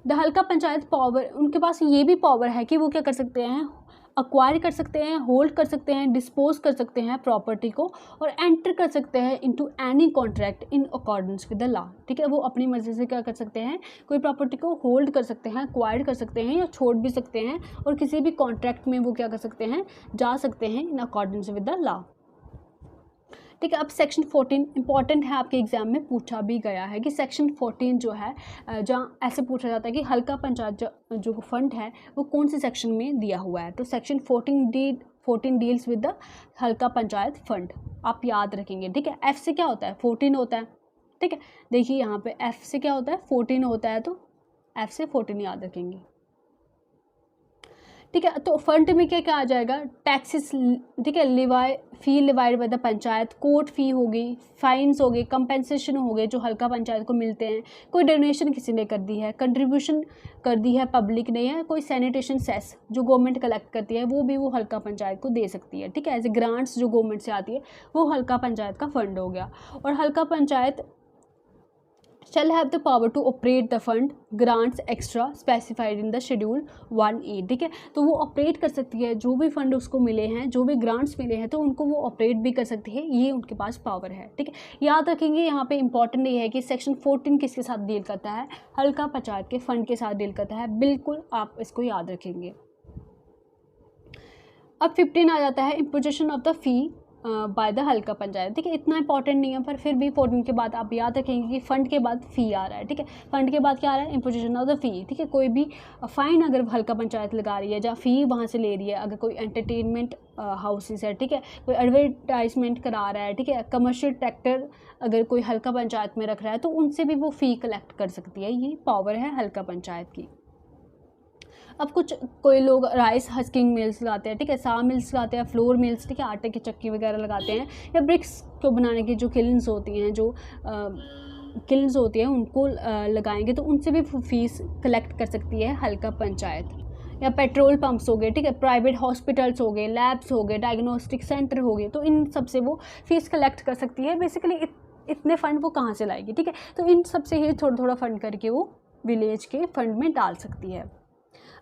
द हल्का पंचायत पावर, उनके पास ये भी पावर है कि वो क्या कर सकते हैं, अक्वायर कर सकते हैं, होल्ड कर सकते हैं, डिस्पोज कर सकते हैं प्रॉपर्टी को, और एंटर कर सकते हैं into any contract in accordance with the law. ठीक है, वो अपनी मर्जी से क्या कर सकते हैं, कोई प्रॉपर्टी को होल्ड कर सकते हैं, अक्वायर कर सकते हैं या छोड़ भी सकते हैं, और किसी भी कॉन्ट्रैक्ट में वो क्या कर सकते हैं, जा सकते हैं इन अकॉर्डेंस विद द लॉ। ठीक है, अब सेक्शन 14 इंपॉर्टेंट है, आपके एग्जाम में पूछा भी गया है कि सेक्शन 14 जो है, जहाँ ऐसे पूछा जाता है कि हल्का पंचायत जो फंड है वो कौन से सेक्शन में दिया हुआ है। तो section 14 deals with the Halqa panchayat fund, आप याद रखेंगे। ठीक है, एफ से क्या होता है, 14 होता है। ठीक है, देखिए यहाँ पे एफ से क्या होता है, 14 होता है, तो एफ से 14 याद रखेंगे। ठीक है, तो फंड में क्या क्या आ जाएगा, टैक्सेस, ठीक है, fee levied by the panchayat, court fee होगी, फाइन्स हो गए, कंपेंसेशन हो गए जो हल्का पंचायत को मिलते हैं, कोई डोनेशन किसी ने कर दी है, कंट्रीब्यूशन कर दी है पब्लिक ने, है कोई सैनिटेशन सेस जो गवर्नमेंट कलेक्ट करती है वो भी वो हल्का पंचायत को दे सकती है। ठीक है, एज ए ग्रांट्स जो गवर्नमेंट से आती है वो हल्का पंचायत का फंड हो गया। और हल्का panchayat shall have the power to operate the fund grants extra specified in the schedule 1A। ठीक है, तो वो ऑपरेट कर सकती है, जो भी फंड उसको मिले हैं, जो भी ग्रांट्स मिले हैं, तो उनको वो ऑपरेट भी कर सकती है, ये उनके पास पावर है। ठीक है, याद रखेंगे यहाँ पे इंपॉर्टेंट ये है कि सेक्शन 14 किसके साथ डील करता है, हल्का पंचायत के फंड के साथ डील करता है, बिल्कुल आप इसको याद रखेंगे। अब 15 आ जाता है, imposition of the fee by the Halqa panchayat. ठीक है, इतना इंपॉर्टेंट नहीं है, पर फिर भी 14 के बाद आप याद रखेंगे कि फंड के बाद फ़ी आ रहा है। ठीक है, फंड के बाद क्या आ रहा है, इम्पोजिशन ऑफ द फ़ी। ठीक है, कोई भी फ़ाइन अगर हल्का पंचायत लगा रही है या फ़ी वहाँ से ले रही है, अगर कोई एंटरटेनमेंट हाउसेस है, ठीक है, कोई एडवर्टाइजमेंट करा रहा है, ठीक है, कमर्शियल ट्रैक्टर अगर कोई हल्का पंचायत में रख रहा है, तो उनसे भी वो फ़ी कलेक्ट कर सकती है, ये पावर है हल्का पंचायत की। अब कोई लोग राइस हस्किंग मिल्स लगाते हैं, ठीक है, सा मिल्स लगाते हैं, फ्लोर मिल्स, ठीक है, आटे की चक्की वगैरह लगाते हैं, या ब्रिक्स को बनाने की जो किल्न्स होती हैं, जो किल्न्स होती हैं उनको लगाएंगे, तो उनसे भी फीस कलेक्ट कर सकती है हल्का पंचायत। या पेट्रोल पंप्स हो गए, ठीक है, प्राइवेट हॉस्पिटल्स हो गए, लैब्स हो गए, डायग्नोस्टिक सेंटर हो गए, तो इन सब से वो फीस कलेक्ट कर सकती है। बेसिकली इतने फ़ंड वो कहाँ से लाएगी, ठीक है, तो इन सब से ही थोड़ा थोड़ा फंड करके वो विलेज के फंड में डाल सकती है।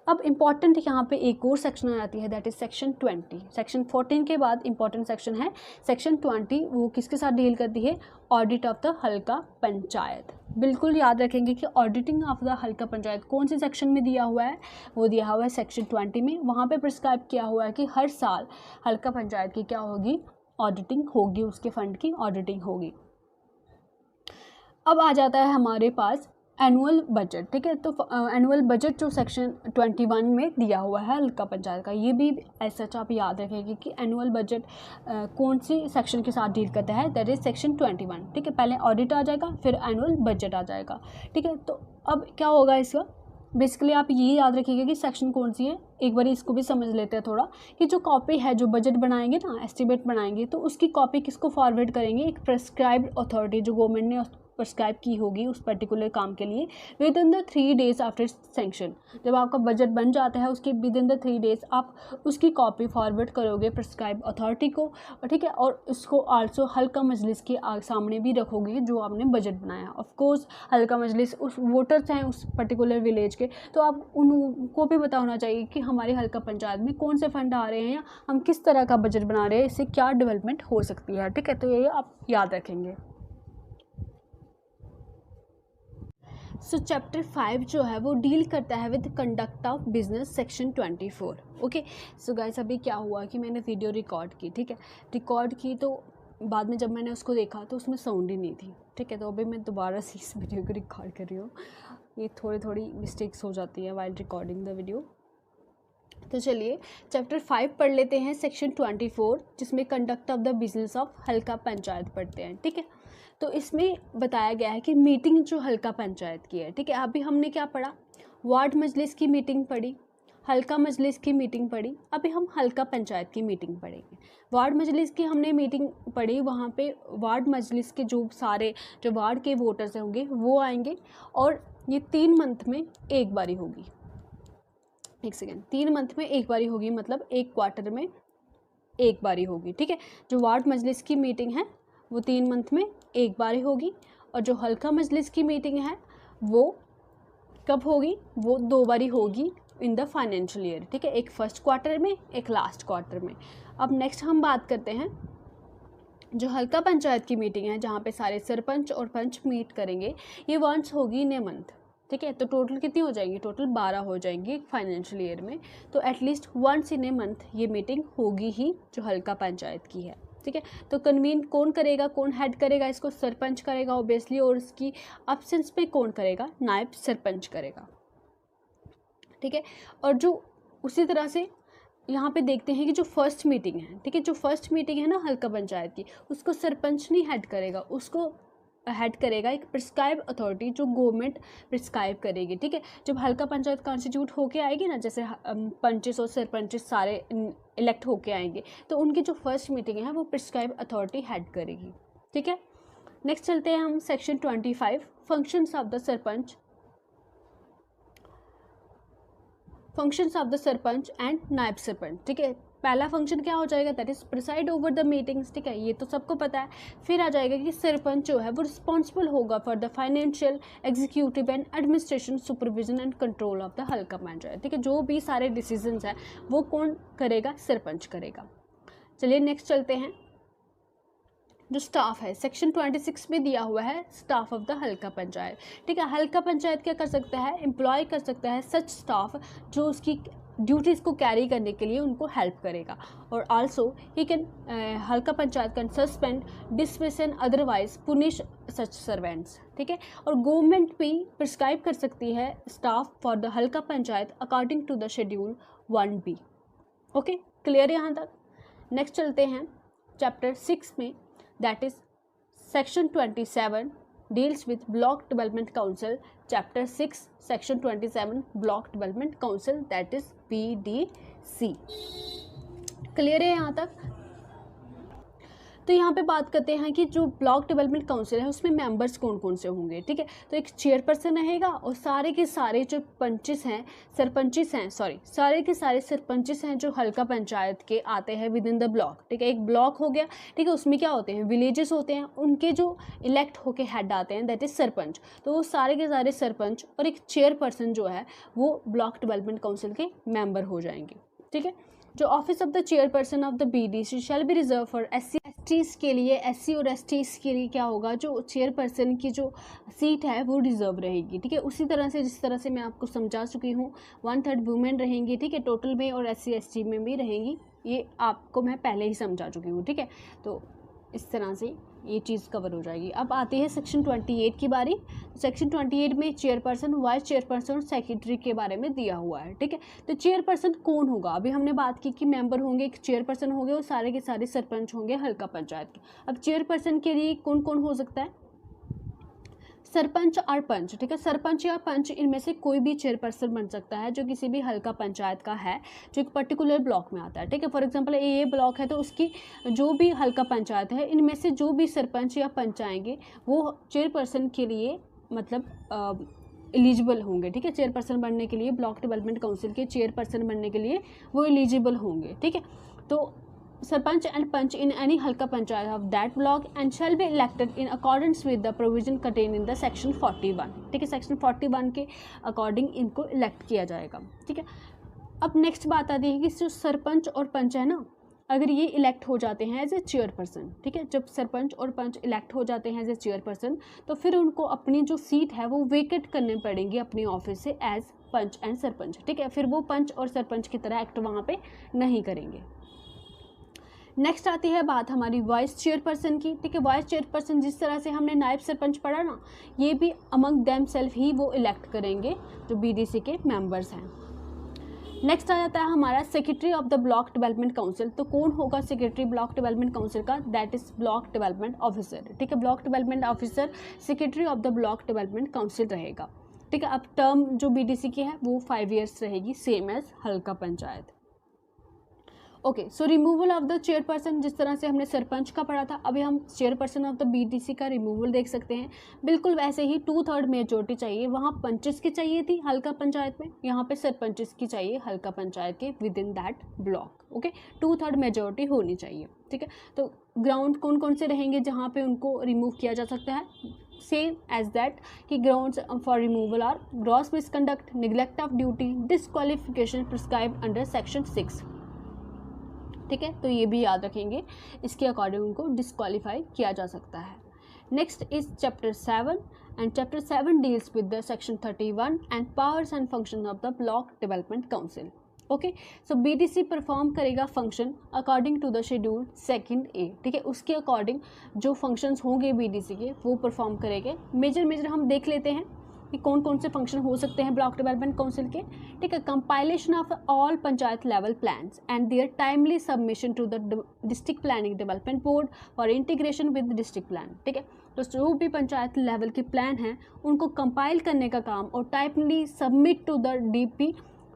अब इम्पॉर्टेंट यहाँ पे एक और सेक्शन आ जाती है, दैट इज़ सेक्शन 20। सेक्शन 14 के बाद इम्पॉर्टेंट सेक्शन है सेक्शन 20, वो किसके साथ डील करती है, audit of the Halqa panchayat. बिल्कुल याद रखेंगे कि auditing of the Halqa panchayat कौन से सेक्शन में दिया हुआ है, वो दिया हुआ है सेक्शन 20 में। वहाँ पे प्रिस्क्राइब किया हुआ है कि हर साल हल्का पंचायत की क्या होगी, ऑडिटिंग होगी, उसके फंड की ऑडिटिंग होगी। अब आ जाता है हमारे पास एनुअल बजट। ठीक है, तो एनुअल बजट जो सेक्शन 21 में दिया हुआ है हल्का पंचायत का, ये भी ऐसा आप याद रखेंगे कि एनुअल बजट कौन सी सेक्शन के साथ डील करता है, दैट इज सेक्शन 21। ठीक है, पहले ऑडिट आ जाएगा, फिर एनुअल बजट आ जाएगा। ठीक है, तो अब क्या होगा इसका, बेसिकली आप ये याद रखिएगा कि सेक्शन कौन सी है, एक बार इसको भी समझ लेते हैं थोड़ा, कि जो कॉपी है, जो बजट बनाएंगे ना, एस्टिमेट बनाएंगे, तो उसकी कॉपी किसको फॉरवर्ड करेंगे, एक प्रेस्क्राइब्ड अथॉरिटी जो गवर्नमेंट ने प्रेस्क्राइब की होगी उस पर्टिकुलर काम के लिए, with in the 3 days after sanction. जब आपका बजट बन जाता है उसके विद इन द 3 days आप उसकी कॉपी फॉरवर्ड करोगे प्रेस्क्राइब अथॉरिटी को, ठीक है, और उसको आल्सो हल्का मजलिस के सामने भी रखोगे जो आपने बजट बनाया। ऑफ कोर्स हल्का मजलिस उस वोटर्स हैं उस पर्टिकुलर विलेज के, तो आप उनको भी पता होना चाहिए कि हमारे हल्का पंचायत में कौन से फंड आ रहे हैं या हम किस तरह का बजट बना रहे हैं, इससे क्या डेवलपमेंट हो सकती है, ठीक है, तो ये आप याद रखेंगे। सो चैप्टर 5 जो है वो डील करता है with conduct of business section 24। Okay, so guys अभी क्या हुआ कि मैंने वीडियो रिकॉर्ड की, ठीक है, रिकॉर्ड की तो बाद में जब मैंने उसको देखा तो उसमें साउंड ही नहीं थी, ठीक है, तो अभी मैं दोबारा से इस वीडियो को रिकॉर्ड कर रही हूँ। ये थोड़ी मिस्टेक्स हो जाती है वाइल रिकॉर्डिंग द वीडियो। तो चलिए चैप्टर 5 पढ़ लेते हैं, सेक्शन 24, जिसमें conduct of the business of हल्का पंचायत पढ़ते हैं, ठीक है। तो इसमें बताया गया है कि मीटिंग जो हल्का पंचायत की है, ठीक है, अभी हमने क्या पढ़ा, वार्ड मजलिस की मीटिंग पढ़ी, हल्का मजलिस की मीटिंग पढ़ी, अभी हम हल्का पंचायत की मीटिंग पढ़ेंगे। वार्ड मजलिस की हमने मीटिंग पढ़ी, वहाँ पे वार्ड मजलिस के जो सारे जो वार्ड के वोटर्स होंगे वो आएंगे, और ये 3 मंथ में एक बारी होगी, 1 सेकेंड, 3 मंथ में एक बारी होगी, मतलब 1 क्वार्टर में एक बारी होगी, ठीक है। जो वार्ड मजलिस की मीटिंग है वो 3 मंथ में एक बारी होगी, और जो हल्का मजलिस की मीटिंग है वो कब होगी, वो 2 बारी होगी इन द फाइनेंशियल ईयर, ठीक है, एक फर्स्ट क्वार्टर में, एक लास्ट क्वार्टर में। अब नेक्स्ट हम बात करते हैं जो हल्का पंचायत की मीटिंग है, जहाँ पे सारे सरपंच और पंच मीट करेंगे, ये वंस होगी इन ए मंथ, ठीक है। तो टोटल कितनी हो जाएंगी, टोटल 12 हो जाएंगी फाइनेंशियल ईयर में, तो at least once in a month ये मीटिंग होगी ही जो हल्का पंचायत की है, ठीक है। तो कन्वीन कौन करेगा, कौन हेड करेगा इसको, सरपंच करेगा ऑब्वियसली, और इसकी एब्सेंस में कौन करेगा, नायब सरपंच करेगा, ठीक है। और जो उसी तरह से यहाँ पे देखते हैं कि जो फर्स्ट मीटिंग है, ठीक है, जो फर्स्ट मीटिंग है ना हल्का पंचायत की, उसको सरपंच नहीं हेड करेगा, उसको हेड करेगा एक प्रिस्क्राइब अथॉरिटी जो गवर्नमेंट प्रिस्क्राइब करेगी, ठीक है। जब हल्का पंचायत कॉन्स्टिट्यूट होके आएगी ना, जैसे पंचेस और सरपंचेस सारे इलेक्ट होके आएंगे, तो उनकी जो फर्स्ट मीटिंग है वो प्रिस्क्राइब अथॉरिटी हेड करेगी, ठीक है। नेक्स्ट चलते हैं हम section 25, functions of the sarpanch, functions of the sarpanch and नायब सरपंच, ठीक है। पहला फंक्शन क्या हो जाएगा, that is preside over the meetings, ठीक है, ये तो सबको पता है। फिर आ जाएगा कि सरपंच जो है वो रिस्पॉन्सिबल होगा for the financial, executive and administration, supervision and control of the Halqa panchayat, ठीक है। जो भी सारे डिसीजंस हैं वो कौन करेगा, सरपंच करेगा। चलिए नेक्स्ट चलते हैं, जो स्टाफ है सेक्शन 26 में दिया हुआ है, staff of the Halqa panchayat, ठीक है। हल्का पंचायत क्या कर सकता है, एम्प्लॉय कर सकता है सच स्टाफ जो उसकी ड्यूटीज़ को कैरी करने के लिए उनको हेल्प करेगा, और आल्सो ही कैन हल्का panchayat can suspend, dismiss and otherwise punish such servants, ठीक है। और गवर्नमेंट भी प्रिस्क्राइब कर सकती है staff for the Halqa Panchayat according to the schedule 1B। Okay, clear यहाँ तक। नेक्स्ट चलते हैं चैप्टर 6 में, that is section 27 deals with block development council, chapter 6 section 27 block development council, that is BDC। Clear है यहाँ तक। तो यहाँ पे बात करते हैं कि जो ब्लॉक डेवलपमेंट काउंसिल है उसमें मेंबर्स कौन कौन से होंगे, ठीक है। तो एक चेयरपर्सन रहेगा, और सारे के सारे जो पंचेस हैं, सरपंचेस हैं, सारे के सारे सरपंचेस हैं जो हल्का पंचायत के आते हैं विद इन द ब्लॉक, ठीक है। एक ब्लॉक हो गया, ठीक है, उसमें क्या होते हैं, विलेजेस होते हैं, उनके जो इलेक्ट होके हेड आते हैं, दैट इज सरपंच। तो वो सारे के सारे सरपंच और एक चेयरपर्सन जो है वो ब्लॉक डेवलपमेंट काउंसिल के मेंबर हो जाएंगे, ठीक है। जो office of the chairperson of the BDC shell be reserve for SC/STs के लिए, SC और STs के लिए क्या होगा, जो चेयरपर्सन की जो सीट है वो रिजर्व रहेगी, ठीक है। उसी तरह से जिस तरह से मैं आपको समझा चुकी हूँ, 1/3 वुमेन रहेंगी, ठीक है, टोटल में, और SC/ST में भी रहेंगी, ये आपको मैं पहले ही समझा चुकी हूँ, ठीक है। तो इस तरह से ये चीज़ कवर हो जाएगी। अब आती है सेक्शन 28 की बारी। सेक्शन 28 में चेयरपर्सन, वाइस चेयरपर्सन और सेक्रेटरी के बारे में दिया हुआ है, ठीक है। तो चेयरपर्सन कौन होगा, अभी हमने बात की कि मेंबर होंगे, एक चेयरपर्सन होंगे, और सारे के सारे सरपंच होंगे हल्का पंचायत के। अब चेयरपर्सन के लिए कौन कौन हो सकता है, सरपंच और पंच, ठीक है, सरपंच या पंच इनमें से कोई भी चेयरपर्सन बन सकता है जो किसी भी हल्का पंचायत का है जो एक पर्टिकुलर ब्लॉक में आता है, ठीक है। फॉर एग्जांपल ये ब्लॉक है तो उसकी जो भी हल्का पंचायत है इनमें से जो भी सरपंच या पंच आएंगे वो चेयरपर्सन के लिए मतलब एलिजिबल होंगे, ठीक है। चेयरपर्सन बनने के लिए, ब्लॉक डेवलपमेंट काउंसिल के चेयरपर्सन बनने के लिए वो एलिजिबल होंगे, ठीक है। तो sarpanch and panch in any halqa panchayat of that block and shall be elected in accordance with the provision contain in the section 41, ठीक है। सेक्शन 41 के अकॉर्डिंग इनको इलेक्ट किया जाएगा, ठीक है। अब नेक्स्ट बात आती है कि जो सरपंच और पंच है ना, अगर ये इलेक्ट हो जाते हैं एज ए चेयरपर्सन, ठीक है, जब सरपंच और पंच इलेक्ट हो जाते हैं एज ए चेयरपर्सन तो फिर उनको अपनी जो सीट है वो वेकेट करने पड़ेंगी अपने ऑफिस से एज पंच एंड सरपंच, ठीक है। फिर वो पंच और सरपंच की तरह एक्ट वहाँ पे नहीं करेंगे। नेक्स्ट आती है बात हमारी वाइस चेयरपर्सन की, ठीक है। वाइस चेयरपर्सन जिस तरह से हमने नायब सरपंच पढ़ा ना, ये भी अमंग देम सेल्फ ही वो इलेक्ट करेंगे जो बीडीसी के मेंबर्स हैं। नेक्स्ट आ जाता है हमारा secretary of the block development council. तो कौन होगा सेक्रेटरी ब्लॉक डेवलपमेंट काउंसिल का? That is block development officer, ठीक है। Block development officer secretary of the block development council रहेगा, ठीक है। अब टर्म जो बीडीसी की है वो 5 ईयर्स रहेगी, सेम एज हल्का panchayat. Okay, so removal of the chairperson, जिस तरह से हमने सरपंच का पढ़ा था, अभी हम चेयरपर्सन ऑफ द बीडीसी का रिमूवल देख सकते हैं। बिल्कुल वैसे ही 2/3 मेजोरिटी चाहिए, वहाँ पंचेस की चाहिए थी हल्का पंचायत में, यहाँ पे सरपंचेस की चाहिए हल्का पंचायत के with in that block. Okay, 2/3 majority होनी चाहिए, ठीक है। तो ग्राउंड कौन कौन से रहेंगे जहाँ पे उनको रिमूव किया जा सकता है? सेम एज दैट कि grounds for removal are gross misconduct, neglect of duty, disqualification prescribed under section 6, ठीक है। तो ये भी याद रखेंगे, इसके अकॉर्डिंग उनको डिस्क्वालीफाई किया जा सकता है। Next is chapter 7 and chapter 7 deals with the section 31 and powers and function of the block development council. Okay, so BDC perform करेगा function according to the schedule 2A, ठीक है। उसके अकॉर्डिंग जो फंक्शंस होंगे बीडीसी के वो परफॉर्म करेंगे। मेजर हम देख लेते हैं कि कौन कौन से फंक्शन हो सकते हैं ब्लॉक डेवलपमेंट काउंसिल के, ठीक है। Compilation of all panchayat level plans and their timely submission to the district planning development board for integration with district plan, ठीक है। तो जो भी पंचायत लेवल के प्लान हैं उनको कंपाइल करने का काम और timely submit to the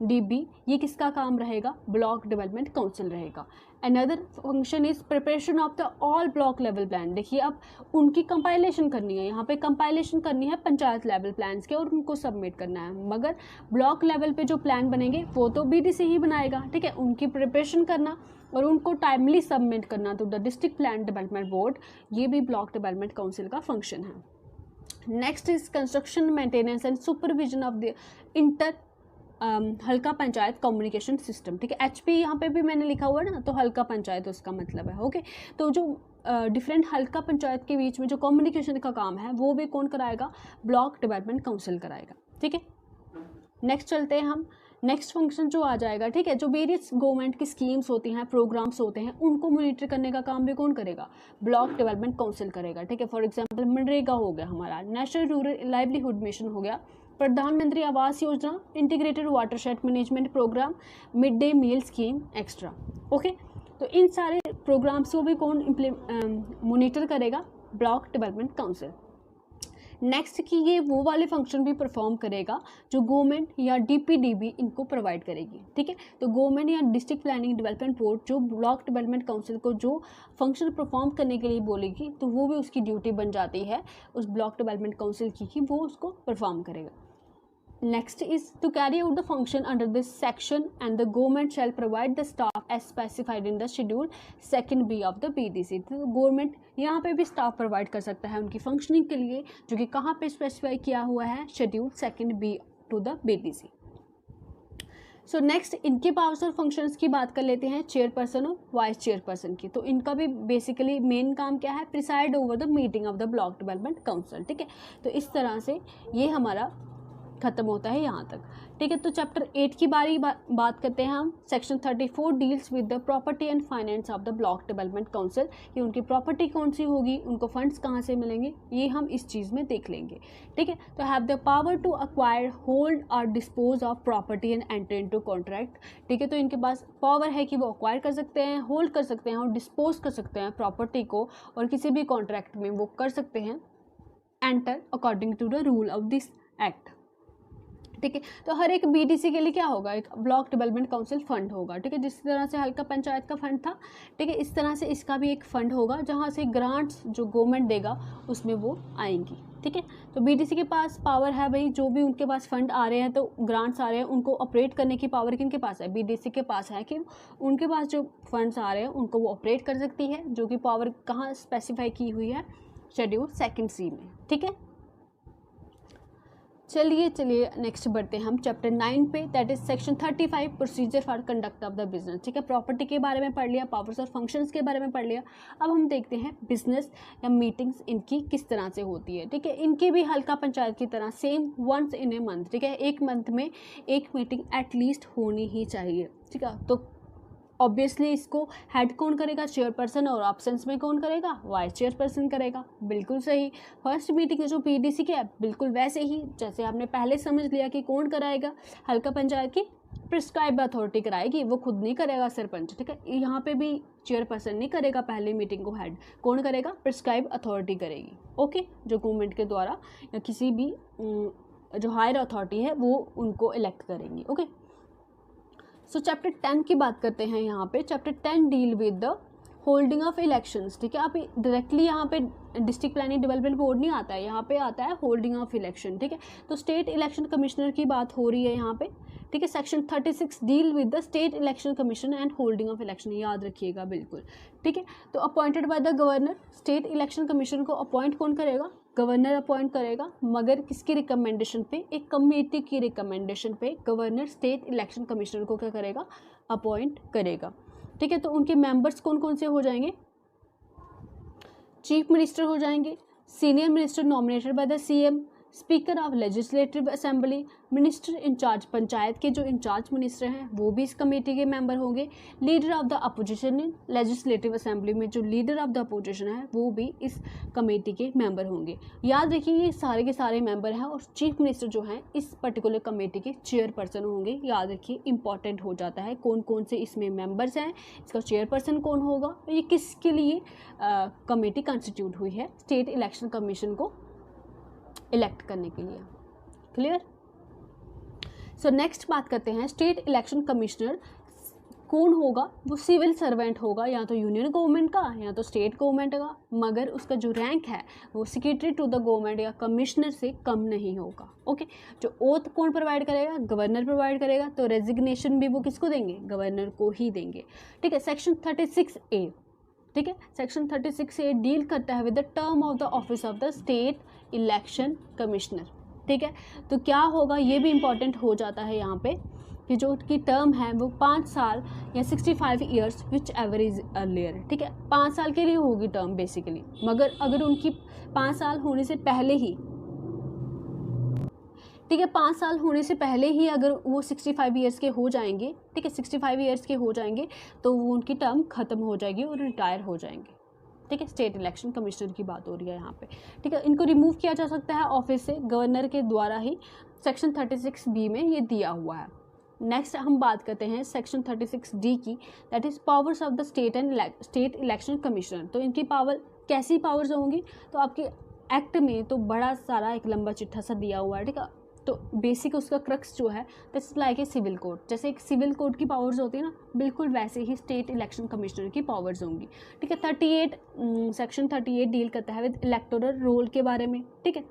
DB, ये किसका काम रहेगा? ब्लॉक डेवलपमेंट काउंसिल रहेगा। Another function is preparation of the all block level plan. देखिए अब उनकी कंपाइलेशन करनी है, यहाँ पे कंपाइलेशन करनी है पंचायत लेवल प्लान्स के और उनको सबमिट करना है, मगर ब्लॉक लेवल पे जो प्लान बनेंगे वो तो बीडीसी ही बनाएगा, ठीक है। उनकी प्रिपरेशन करना और उनको टाइमली सबमिट करना to the district plan development board, ये भी ब्लॉक डेवलपमेंट काउंसिल का फंक्शन है। Next is construction, maintenance and supervision of the inter Halqa Panchayat communication system, ठीक है। एचपी यहाँ पे भी मैंने लिखा हुआ है ना, तो हल्का पंचायत उसका मतलब है। ओके, तो जो डिफरेंट हल्का पंचायत के बीच में जो कम्युनिकेशन का काम है वो भी कौन कराएगा? ब्लॉक डेवलपमेंट काउंसिल कराएगा, ठीक है। नेक्स्ट चलते हैं हम, नेक्स्ट फंक्शन जो आ जाएगा, ठीक है। जो वेरियस गवर्नमेंट की स्कीम्स होती हैं, प्रोग्राम्स होते हैं, उनको मॉनिटर करने का काम भी कौन करेगा? ब्लॉक डेवलपमेंट काउंसिल करेगा, ठीक है। फॉर एग्जांपल मनरेगा हो गया हमारा, नेशनल रूरल लाइवलीहुड मिशन हो गया, Pradhan Mantri Awas Yojana, integrated watershed management programme, mid day meal scheme extra. Okay, तो इन सारे प्रोग्राम्स को भी कौन मॉनिटर करेगा? Block development council. नेक्स्ट कि ये वो वाले फंक्शन भी परफॉर्म करेगा जो गवर्नमेंट या डीपीडीबी इनको प्रोवाइड करेगी, ठीक है। तो गवर्नमेंट या डिस्ट्रिक्ट प्लानिंग डेवलपमेंट बोर्ड जो ब्लॉक डेवलपमेंट काउंसिल को जो फंक्शन परफॉर्म करने के लिए बोलेगी तो वो भी उसकी ड्यूटी बन जाती है उस ब्लॉक डेवलपमेंट काउंसिल की कि वो उसको परफॉर्म करेगा। Next is to carry out the function under this section and the government shall provide the staff as specified in the schedule 2B of the BDC। तो गवर्नमेंट यहाँ पे भी स्टाफ प्रोवाइड कर सकता है उनकी फंक्शनिंग के लिए, जो कि कहाँ पे स्पेसिफाई किया हुआ है? Schedule 2B to the BDC। So next इनके पावर्स और फंक्शंस की बात कर लेते हैं, चेयरपर्सन और वाइस चेयरपर्सन की। तो इनका भी बेसिकली मेन काम क्या है? Preside over the meeting of the block development council, ठीक है। तो इस तरह से ये हमारा खत्म होता है यहाँ तक, ठीक है। तो चैप्टर 8 की बात करते हैं हम। Section 34 deals with the property and finance of the block development council, कि उनकी प्रॉपर्टी कौन सी होगी, उनको फंड्स कहाँ से मिलेंगे, ये हम इस चीज़ में देख लेंगे, ठीक है। तो have the power to acquire, hold और dispose of property and enter into contract, ठीक है। तो इनके पास पावर है कि वो अक्वायर कर सकते हैं, होल्ड कर सकते हैं और डिस्पोज कर सकते हैं प्रॉपर्टी को, और किसी भी कॉन्ट्रैक्ट में वो कर सकते हैं enter according to the rule of this act. ठीक है, तो हर एक बीडीसी के लिए क्या होगा, एक ब्लॉक डेवलपमेंट काउंसिल फंड होगा। ठीक है, जिस तरह से हल्का पंचायत का फंड था, ठीक है, इस तरह से इसका भी एक फंड होगा जहाँ से ग्रांट्स जो गवर्नमेंट देगा उसमें वो आएंगी। ठीक है, तो बीडीसी के पास पावर है भाई, जो भी उनके पास फंड आ रहे हैं तो ग्रांट्स आ रहे हैं, उनको ऑपरेट करने की पावर किनके पास है, बीडीसी के पास है, कि उनके पास जो फंड्स आ रहे हैं उनको वो ऑपरेट कर सकती है, जो कि पावर कहाँ स्पेसिफाई की हुई है, शेड्यूल 2C में। ठीक है, चलिए नेक्स्ट बढ़ते हैं हम चैप्टर 9 पे, that is section 35 procedure for conduct of the business. ठीक है, प्रॉपर्टी के बारे में पढ़ लिया, पावर्स और फंक्शंस के बारे में पढ़ लिया। अब हम देखते हैं बिजनेस या मीटिंग्स इनकी किस तरह से होती है। ठीक है, इनकी भी हल्का पंचायत की तरह same once in a month. ठीक है, एक मंथ में एक मीटिंग एटलीस्ट होनी ही चाहिए। ठीक है, तो ऑब्वियसली इसको हेड कौन करेगा, चेयरपर्सन, और ऑब्सेंस में कौन करेगा, वाइस चेयरपर्सन करेगा। बिल्कुल सही। फर्स्ट मीटिंग जो पीडीसी की है बिल्कुल वैसे ही जैसे आपने पहले समझ लिया कि कौन कराएगा, हल्का पंचायत की प्रिस्क्राइब अथॉरिटी कराएगी, वो खुद नहीं करेगा सरपंच। ठीक है, यहाँ पे भी चेयरपर्सन नहीं करेगा पहले मीटिंग को हेड, कौन करेगा, प्रिस्क्राइब अथॉरिटी करेगी। ओके, जो गवर्नमेंट के द्वारा या किसी भी जो हायर अथॉरिटी है वो उनको इलेक्ट करेंगी। ओके, सो चैप्टर 10 की बात करते हैं। यहाँ पे chapter 10 deal with the holding of elections. ठीक है, आप डायरेक्टली यहाँ पे डिस्ट्रिक्ट प्लानिंग डेवलपमेंट बोर्ड नहीं आता है, यहाँ पे आता है होल्डिंग ऑफ इलेक्शन। ठीक है, तो स्टेट इलेक्शन कमिश्नर की बात हो रही है यहाँ पे। ठीक है, section 36 deal with the state election commission and holding of election, याद रखिएगा बिल्कुल। ठीक है, तो appointed by the governor, state election commission को अपॉइंट कौन करेगा, गवर्नर अपॉइंट करेगा, मगर किसकी रिकमेंडेशन पे, एक कमेटी की रिकमेंडेशन पे गवर्नर स्टेट इलेक्शन कमिश्नर को क्या करेगा, अपॉइंट करेगा। ठीक है, तो उनके मेंबर्स कौन कौन से हो जाएंगे, चीफ मिनिस्टर हो जाएंगे, senior minister nominated by the CM, speaker of legislative assembly, minister in charge, panchayat के जो इंचार्ज मिनिस्टर हैं वो भी इस कमेटी के मेंबर होंगे, leader of the opposition in legislative assembly में जो लीडर ऑफ द अपोजिशन है वो भी इस कमेटी के मेंबर होंगे। याद रखिए ये सारे के सारे मेंबर हैं, और चीफ मिनिस्टर जो हैं इस पर्टिकुलर कमेटी के चेयरपर्सन होंगे। याद रखिए, इंपॉर्टेंट हो जाता है कौन कौन से इसमें मेंबर्स हैं, इसका चेयरपर्सन कौन होगा, ये किसके लिए कमेटी कंस्टिट्यूट हुई है, स्टेट इलेक्शन कमीशन को इलेक्ट करने के लिए। क्लियर। सो नेक्स्ट बात करते हैं, स्टेट इलेक्शन कमिश्नर कौन होगा, वो सिविल सर्वेंट होगा, या तो यूनियन गवर्नमेंट का या तो स्टेट गवर्नमेंट का, मगर उसका जो रैंक है वो सेक्रेटरी टू द गवर्नमेंट या कमिश्नर से कम नहीं होगा। ओके, जो ओथ कौन प्रोवाइड करेगा, गवर्नर प्रोवाइड करेगा, तो रेजिग्नेशन भी वो किसको देंगे, गवर्नर को ही देंगे। ठीक है, सेक्शन 36A, ठीक है, सेक्शन 36A डील करता है with the term of the office of the state election commissioner. ठीक है, तो क्या होगा ये भी इंपॉर्टेंट हो जाता है यहाँ पे कि जो उनकी टर्म है वो 5 साल या 65 years which ever is earlier. ठीक है, 5 साल के लिए होगी टर्म बेसिकली, मगर अगर उनकी 5 साल होने से पहले ही, ठीक है, 5 साल होने से पहले ही अगर वो 65 ईयर्स के हो जाएंगे, ठीक है, 65 ईयर्स के हो जाएंगे तो वो उनकी टर्म ख़त्म हो जाएगी और रिटायर हो जाएंगे। ठीक है, स्टेट इलेक्शन कमिश्नर की बात हो रही है यहाँ पे। ठीक है, इनको रिमूव किया जा सकता है ऑफिस से गवर्नर के द्वारा ही, सेक्शन 36B में ये दिया हुआ है। नेक्स्ट हम बात करते हैं सेक्शन 36D की, that is powers of the state and state election commissioner. तो इनकी पावर, कैसी पावर्स होंगी, तो आपके एक्ट में तो बड़ा सारा एक लंबा चिट्ठा सा दिया हुआ है। ठीक है, तो बेसिक उसका क्रक्स जो है that's like a civil code, जैसे एक सिविल कोड की पावर्स होती है ना, बिल्कुल वैसे ही स्टेट इलेक्शन कमिश्नर की पावर्स होंगी। ठीक है, 38 सेक्शन 38 डील करता है विद इलेक्टोरल रोल के बारे में। ठीक है,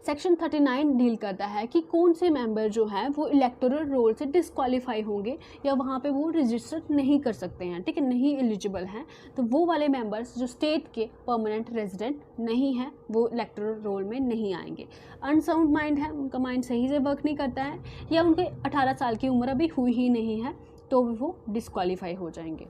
सेक्शन 39 डील करता है कि कौन से मेंबर जो हैं वो इलेक्टोरल रोल से डिस्क्वालीफाई होंगे या वहाँ पे वो रजिस्टर नहीं कर सकते हैं। ठीक है, नहीं एलिजिबल हैं, तो वो वाले मेंबर्स जो स्टेट के परमानेंट रेजिडेंट नहीं हैं वो इलेक्टोरल रोल में नहीं आएंगे। अनसाउंड माइंड है, उनका माइंड सही से वर्क नहीं करता है, या उनके 18 साल की उम्र अभी हुई ही नहीं है, तो वो डिस्क्वालीफाई हो जाएंगे।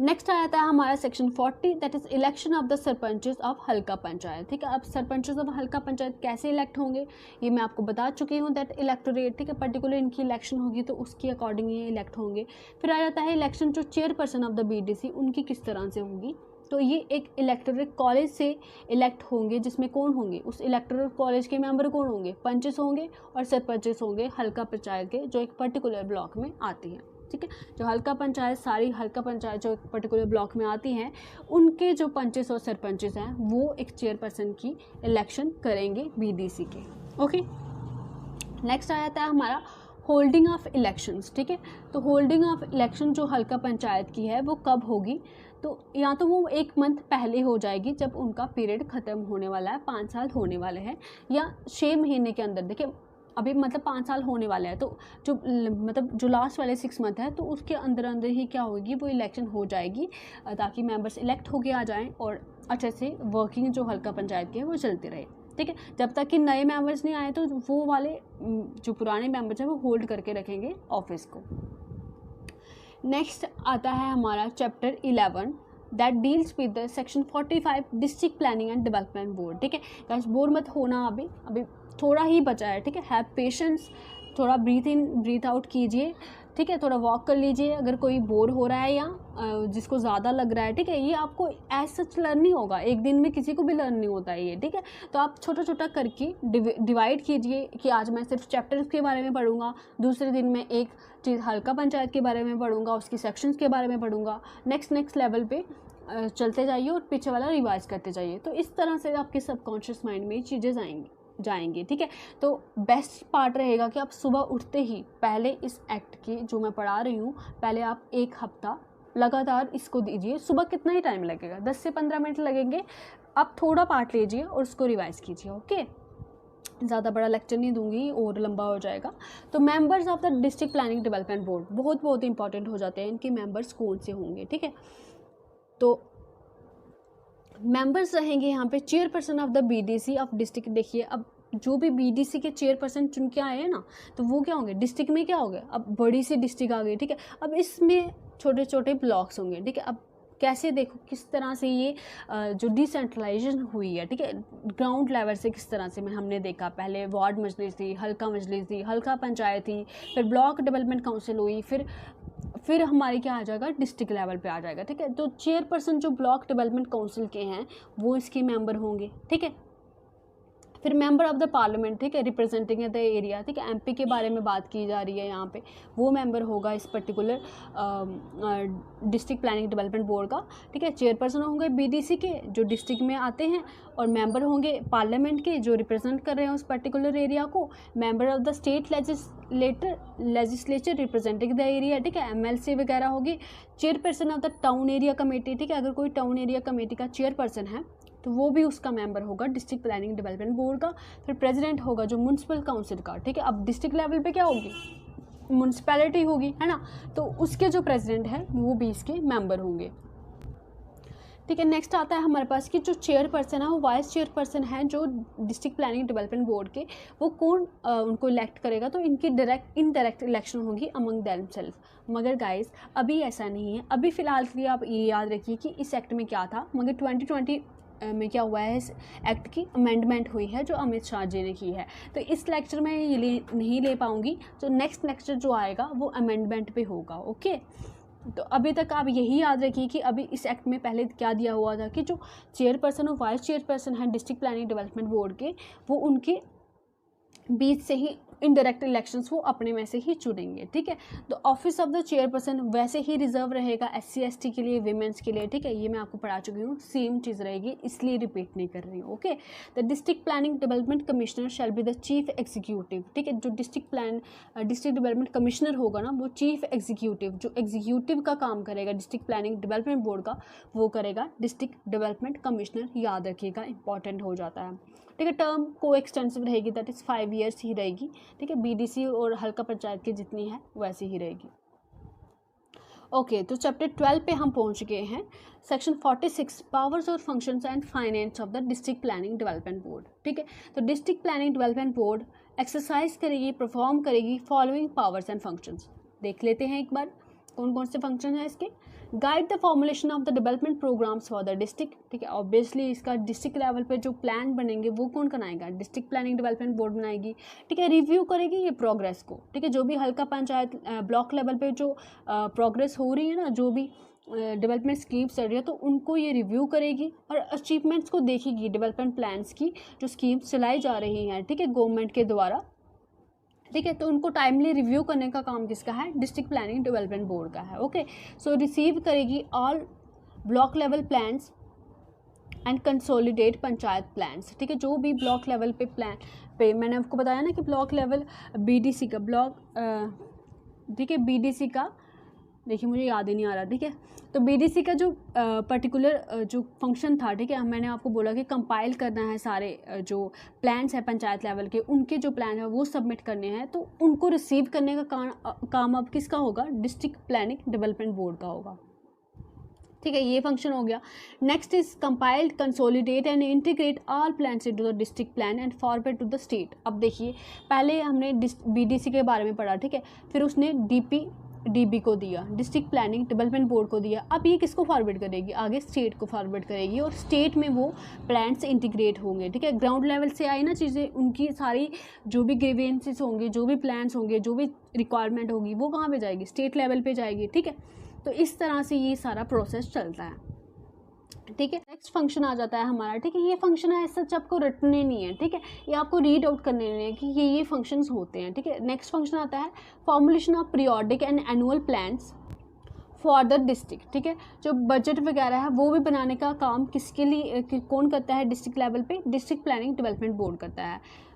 नेक्स्ट आ जाता है हमारा section 40, that is election of the sarpanches of हल्का पंचायत। ठीक है, अब सरपंचेस ऑफ हल्का पंचायत कैसे इलेक्ट होंगे ये मैं आपको बता चुकी हूँ, दैट इलेक्टोरेट, ठीक है, पर्टिकुलर इनकी इलेक्शन होगी तो उसकी अकॉर्डिंग ये इलेक्ट होंगे। फिर आ जाता है इलेक्शन जो चेयरपर्सन ऑफ द बीडीसी, उनकी किस तरह से होगी, तो ये एक इलेक्टोरल कॉलेज से इलेक्ट होंगे, जिसमें कौन होंगे, उस इलेक्टोरल कॉलेज के मेंबर कौन होंगे, पंचेस होंगे और सरपंचेस होंगे हल्का पंचायत के, जो एक पर्टिकुलर ब्लॉक में आती हैं। ठीक है। जो हल्का पंचायत, सारी हल्का पंचायत जो पर्टिकुलर ब्लॉक में आती हैं, उनके जो पंचेस और सरपंचेस हैं वो एक चेयरपर्सन की इलेक्शन करेंगे बीडीसी के। ओके, नेक्स्ट आ जाता है हमारा होल्डिंग ऑफ इलेक्शंस। ठीक है, तो होल्डिंग ऑफ इलेक्शन जो हल्का पंचायत की है वो कब होगी, तो या तो वो 1 मंथ पहले हो जाएगी जब उनका पीरियड ख़त्म होने वाला है, 5 साल होने वाले हैं, या 6 महीने के अंदर। देखिए अभी मतलब 5 साल होने वाले हैं, तो जो मतलब जो लास्ट वाले 6 मंथ है तो उसके अंदर अंदर ही क्या होगी, वो इलेक्शन हो जाएगी, ताकि मेंबर्स इलेक्ट होके आ जाएं और अच्छे से वर्किंग जो हल्का पंचायत की है वो चलती रहे। ठीक है, जब तक कि नए मेंबर्स नहीं आए तो वो वाले जो पुराने मेंबर्स हैं वो होल्ड करके रखेंगे ऑफिस को। नेक्स्ट आता है हमारा chapter 11 that deals with the section 45 district planning and development board. ठीक है गाइस, बोर मत होना, अभी थोड़ा ही बचा है। ठीक है, हैव पेशेंस, थोड़ा ब्रीथ इन ब्रीथ आउट कीजिए। ठीक है, थोड़ा वॉक कर लीजिए अगर कोई बोर हो रहा है या जिसको ज़्यादा लग रहा है। ठीक है, ये आपको एज सच लर्न नहीं होगा, एक दिन में किसी को भी लर्न नहीं होता है ये। ठीक है, तो आप छोटा छोटा करके डिवाइड कीजिए कि आज मैं सिर्फ चैप्टर्स के बारे में पढ़ूंगा, दूसरे दिन मैं एक चीज़ हल्का पंचायत के बारे में पढ़ूंगा, उसकी सेक्शंस के बारे में पढ़ूंगा, नेक्स्ट लेवल पे चलते जाइए और पीछे वाला रिवाइज करते जाइए। तो इस तरह से आपके सबकॉन्शियस माइंड में ये चीज़ें जाएंगे। ठीक है, तो बेस्ट पार्ट रहेगा कि आप सुबह उठते ही पहले इस एक्ट की जो मैं पढ़ा रही हूँ, पहले आप 1 हफ्ता लगातार इसको दीजिए। सुबह कितना ही टाइम लगेगा, 10 से 15 मिनट लगेंगे। आप थोड़ा पार्ट लीजिए और उसको रिवाइज कीजिए। ओके, ज़्यादा बड़ा लेक्चर नहीं दूंगी और लंबा हो जाएगा। तो members of the district planning development board बहुत इंपॉर्टेंट हो जाते हैं, इनके मेंबर्स कौन से होंगे। ठीक है, तो मेंबर्स रहेंगे यहाँ पे chairperson of the BDC of district. देखिए अब जो भी बीडीसी के चेयरपर्सन चुन के आए हैं ना, तो वो क्या होंगे, डिस्ट्रिक्ट में क्या हो गया, अब बड़ी सी डिस्ट्रिक्ट आ गई। ठीक है, अब इसमें छोटे छोटे ब्लॉक्स होंगे। ठीक है, अब कैसे देखो किस तरह से ये जो डिसेंट्रलाइजेशन हुई है। ठीक है, ग्राउंड लेवल से किस तरह से हमने देखा, पहले वार्ड मजलिस थी, हल्का मजलिस थी, हल्का पंचायत थी, फिर ब्लॉक डेवलपमेंट काउंसिल हुई, फिर हमारे क्या आ जाएगा, डिस्ट्रिक्ट लेवल पे आ जाएगा। ठीक है, तो चेयरपर्सन जो ब्लॉक डेवलपमेंट काउंसिल के हैं वो इसके मेंबर होंगे। ठीक है, फिर मेंबर ऑफ द पार्लियामेंट, ठीक है, रिप्रेजेंटिंग द एरिया। ठीक है, एमपी के बारे में बात की जा रही है यहाँ पे, वो मेंबर होगा इस particular district planning development board का। ठीक है, चेयरपर्सन होंगे बीडीसी के जो डिस्ट्रिक्ट में आते हैं, और मेंबर होंगे पार्लियामेंट के जो रिप्रेजेंट कर रहे हैं उस पर्टिकुलर एरिया को। Member of the state legislature representing the area. ठीक है, एमएलसी वगैरह होगी। Chairperson of the town area committee. ठीक है, अगर कोई टाउन एरिया कमेटी का चेयरपर्सन है तो वो भी उसका मेंबर होगा डिस्ट्रिक्ट प्लानिंग डेवलपमेंट बोर्ड का। फिर प्रेसिडेंट होगा जो म्यूनसिपल काउंसिल का। ठीक है, अब डिस्ट्रिक्ट लेवल पे क्या होगी, म्यूनसिपैलिटी होगी, है ना, तो उसके जो प्रेसिडेंट है वो भी इसके मेंबर होंगे। ठीक है, नेक्स्ट आता है हमारे पास कि जो चेयरपर्सन है वो वाइस चेयरपर्सन है जो डिस्ट्रिक्ट प्लानिंग डेवलपमेंट बोर्ड के, वो कौन उनको इलेक्ट करेगा, तो इनकी डायरेक्ट इनडायरेक्ट इलेक्शन होगी अमंग देमसेल्फ। मगर गाइस अभी ऐसा नहीं है, अभी फ़िलहाल के लिए आप ये याद रखिए कि इस एक्ट में क्या था, मगर 2020 में क्या हुआ है, इस एक्ट की अमेंडमेंट हुई है जो अमित शाह जी ने की है। तो इस लेक्चर में ये नहीं ले पाऊँगी, तो नेक्स्ट लेक्चर जो आएगा वो अमेंडमेंट पे होगा। ओके, तो अभी तक आप यही याद रखिए कि अभी इस एक्ट में पहले क्या दिया हुआ था कि जो चेयरपर्सन और वाइस चेयरपर्सन हैं डिस्ट्रिक्ट प्लानिंग डेवलपमेंट बोर्ड के, वो उनके बीच से ही इनडायरेक्ट इलेक्शंस वो अपने में से ही चुनेंगे। ठीक है, तो ऑफिस ऑफ द चेयरपर्सन वैसे ही रिजर्व रहेगा SC ST के लिए, विमेंस के लिए। ठीक है, ये मैं आपको पढ़ा चुकी हूँ, सेम चीज़ रहेगी, इसलिए रिपीट नहीं कर रही हूँ। Okay, the district planning development commissioner shall be the chief executive. ठीक है, जो डिस्ट्रिक्ट डेवलपमेंट कमिश्नर होगा ना, वो चीफ एग्जीक्यूटिव, जो एग्जीक्यूटिव का काम करेगा डिस्ट्रिक्ट प्लानिंग डेवलपमेंट बोर्ड का, वो करेगा डिस्ट्रिक्ट डेवलपमेंट कमिश्नर। याद रखिएगा, इंपॉर्टेंट हो जाता है। ठीक है, टर्म को एक्सटेंसिव रहेगी, दैट इज़ 5 ईयर्स ही रहेगी। ठीक है, बीडीसी और हल्का पंचायत की जितनी है वैसी ही रहेगी। ओके, तो चैप्टर 12 पे हम पहुंच गए हैं। सेक्शन 46 पावर्स और functions and finance of the district planning development board. ठीक है, तो district planning development board exercise करेगी, परफॉर्म करेगी फॉलोइंग पावर्स एंड फंक्शंस। देख लेते हैं एक बार कौन कौन से फंक्शन हैं इसके। Guide the formulation of the development programmes for the district. ठीक है, ऑब्वियसली इसका डिस्ट्रिक्ट लेवल पे जो प्लान बनेंगे वो कौन बनाएगा, डिस्ट्रिक्ट प्लानिंग डेवलपमेंट बोर्ड बनाएगी। ठीक है, रिव्यू करेगी ये प्रोग्रेस को। ठीक है, जो भी हल्का पंचायत ब्लॉक लेवल पे जो प्रोग्रेस हो रही है ना, जो भी डेवलपमेंट स्कीम्स चल रही है, तो उनको ये रिव्यू करेगी और अचीवमेंट्स को देखेगी, डेवलपमेंट प्लान्स की जो स्कीम्स चलाई जा रही हैं। ठीक है, गवर्नमेंट के द्वारा ठीक है। तो उनको टाइमली रिव्यू करने का काम किसका है, डिस्ट्रिक्ट प्लानिंग डेवलपमेंट बोर्ड का है। ओके, सो रिसीव करेगी all block level plans and consolidate panchayat plans. ठीक है, जो भी ब्लॉक लेवल पे प्लान पे, मैंने आपको बताया ना कि ब्लॉक लेवल बीडीसी का ब्लॉक, ठीक है, बीडीसी का, देखिए मुझे याद ही नहीं आ रहा। ठीक है, तो बीडीसी का जो पर्टिकुलर जो फंक्शन था, ठीक है, मैंने आपको बोला कि कंपाइल करना है सारे जो प्लान्स है पंचायत लेवल के, उनके जो प्लान है वो सबमिट करने हैं, तो उनको रिसीव करने का काम अब किसका होगा, डिस्ट्रिक्ट प्लानिंग डेवलपमेंट बोर्ड का होगा। ठीक है, ये फंक्शन हो गया। Next is compiled, consolidate and integrate all plans into the district plan and forward to the state. अब देखिए, पहले हमने बीडीसी के बारे में पढ़ा, ठीक है, फिर उसने डीबी को दिया, डिस्ट्रिक्ट प्लानिंग डेवलपमेंट बोर्ड को दिया। अब ये किसको फॉरवर्ड करेगी, आगे स्टेट को फॉरवर्ड करेगी, और स्टेट में वो प्लान्स इंटीग्रेट होंगे। ठीक है, ग्राउंड लेवल से आई ना चीज़ें, उनकी सारी जो भी ग्रीवेंसेस होंगे, जो भी प्लान्स होंगे, जो भी रिक्वायरमेंट होगी, वो कहाँ पे जाएगी, स्टेट लेवल पे जाएगी। ठीक है, तो इस तरह से ये सारा प्रोसेस चलता है। ठीक है, नेक्स्ट फंक्शन आ जाता है हमारा। ठीक है, ये फंक्शन है सच आपको रटने नहीं है। ठीक है, ये आपको रीड आउट करने नहीं है कि ये फंक्शंस होते हैं। ठीक है, नेक्स्ट फंक्शन आता है formulation of periodic and annual plans for the district. ठीक है, जो बजट वगैरह है वो भी बनाने का काम किसके लिए, कौन करता है, डिस्ट्रिक्ट लेवल पे डिस्ट्रिक्ट प्लानिंग डेवलपमेंट बोर्ड करता है।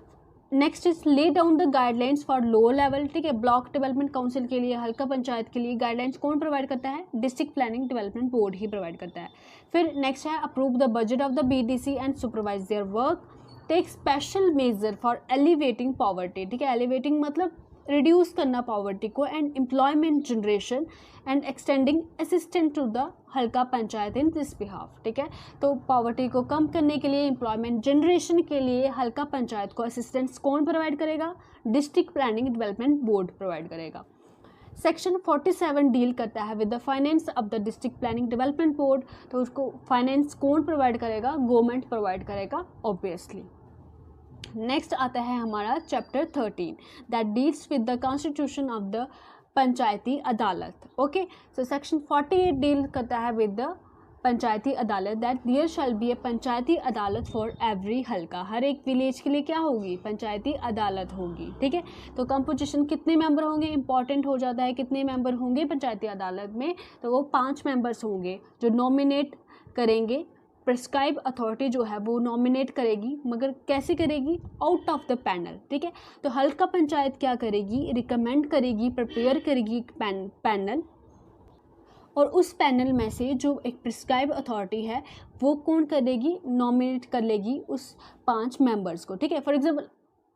Next is lay down the guidelines for lower level. ठीक है, ब्लॉक डेवलपमेंट काउंसिल के लिए, हल्का पंचायत के लिए गाइडलाइंस कौन प्रोवाइड करता है, डिस्ट्रिक्ट प्लानिंग डेवलपमेंट बोर्ड ही प्रोवाइड करता है। फिर नेक्स्ट है approve the budget of the BDC and supervise their work, take special measure for elevating poverty. ठीक है, एलिवेटिंग मतलब रिड्यूस करना पॉवर्टी को, and employment generation and extending assistant to the Halqa Panchayat in this behalf. ठीक है, तो पॉवर्टी को कम करने के लिए, एम्प्लॉयमेंट जनरेशन के लिए हल्का पंचायत को असिस्टेंस कौन प्रोवाइड करेगा, district planning development board provide करेगा। सेक्शन 47 डील करता है with the finance of the district planning development board. तो उसको फाइनेंस कौन प्रोवाइड करेगा, गवर्नमेंट प्रोवाइड करेगा ऑब्वियसली। नेक्स्ट आता है हमारा chapter 13 that deals with the constitution of the Panchayati Adalat. Okay, so section 48 deal करता है विद द पंचायती अदालत, दैट देयर शैल बी ए पंचायती अदालत फॉर एवरी हल्का। हर एक विलेज के लिए क्या होगी, पंचायती अदालत होगी। ठीक है, तो कंपोजिशन कितने मेंबर होंगे, इंपॉर्टेंट हो जाता है, कितने मेंबर होंगे पंचायती अदालत में, तो वो 5 मेंबर्स होंगे जो नॉमिनेट करेंगे। प्रिस्क्राइब अथॉरिटी जो है वो नॉमिनेट करेगी, मगर कैसे करेगी, आउट ऑफ द पैनल। ठीक है, तो हल्का पंचायत क्या करेगी, रिकमेंड करेगी, प्रिपेयर करेगी एक पैनल, और उस पैनल में से जो एक प्रिस्क्राइब अथॉरिटी है वो कौन करेगी, नॉमिनेट कर लेगी उस 5 मेंबर्स को। ठीक है, फॉर एग्जांपल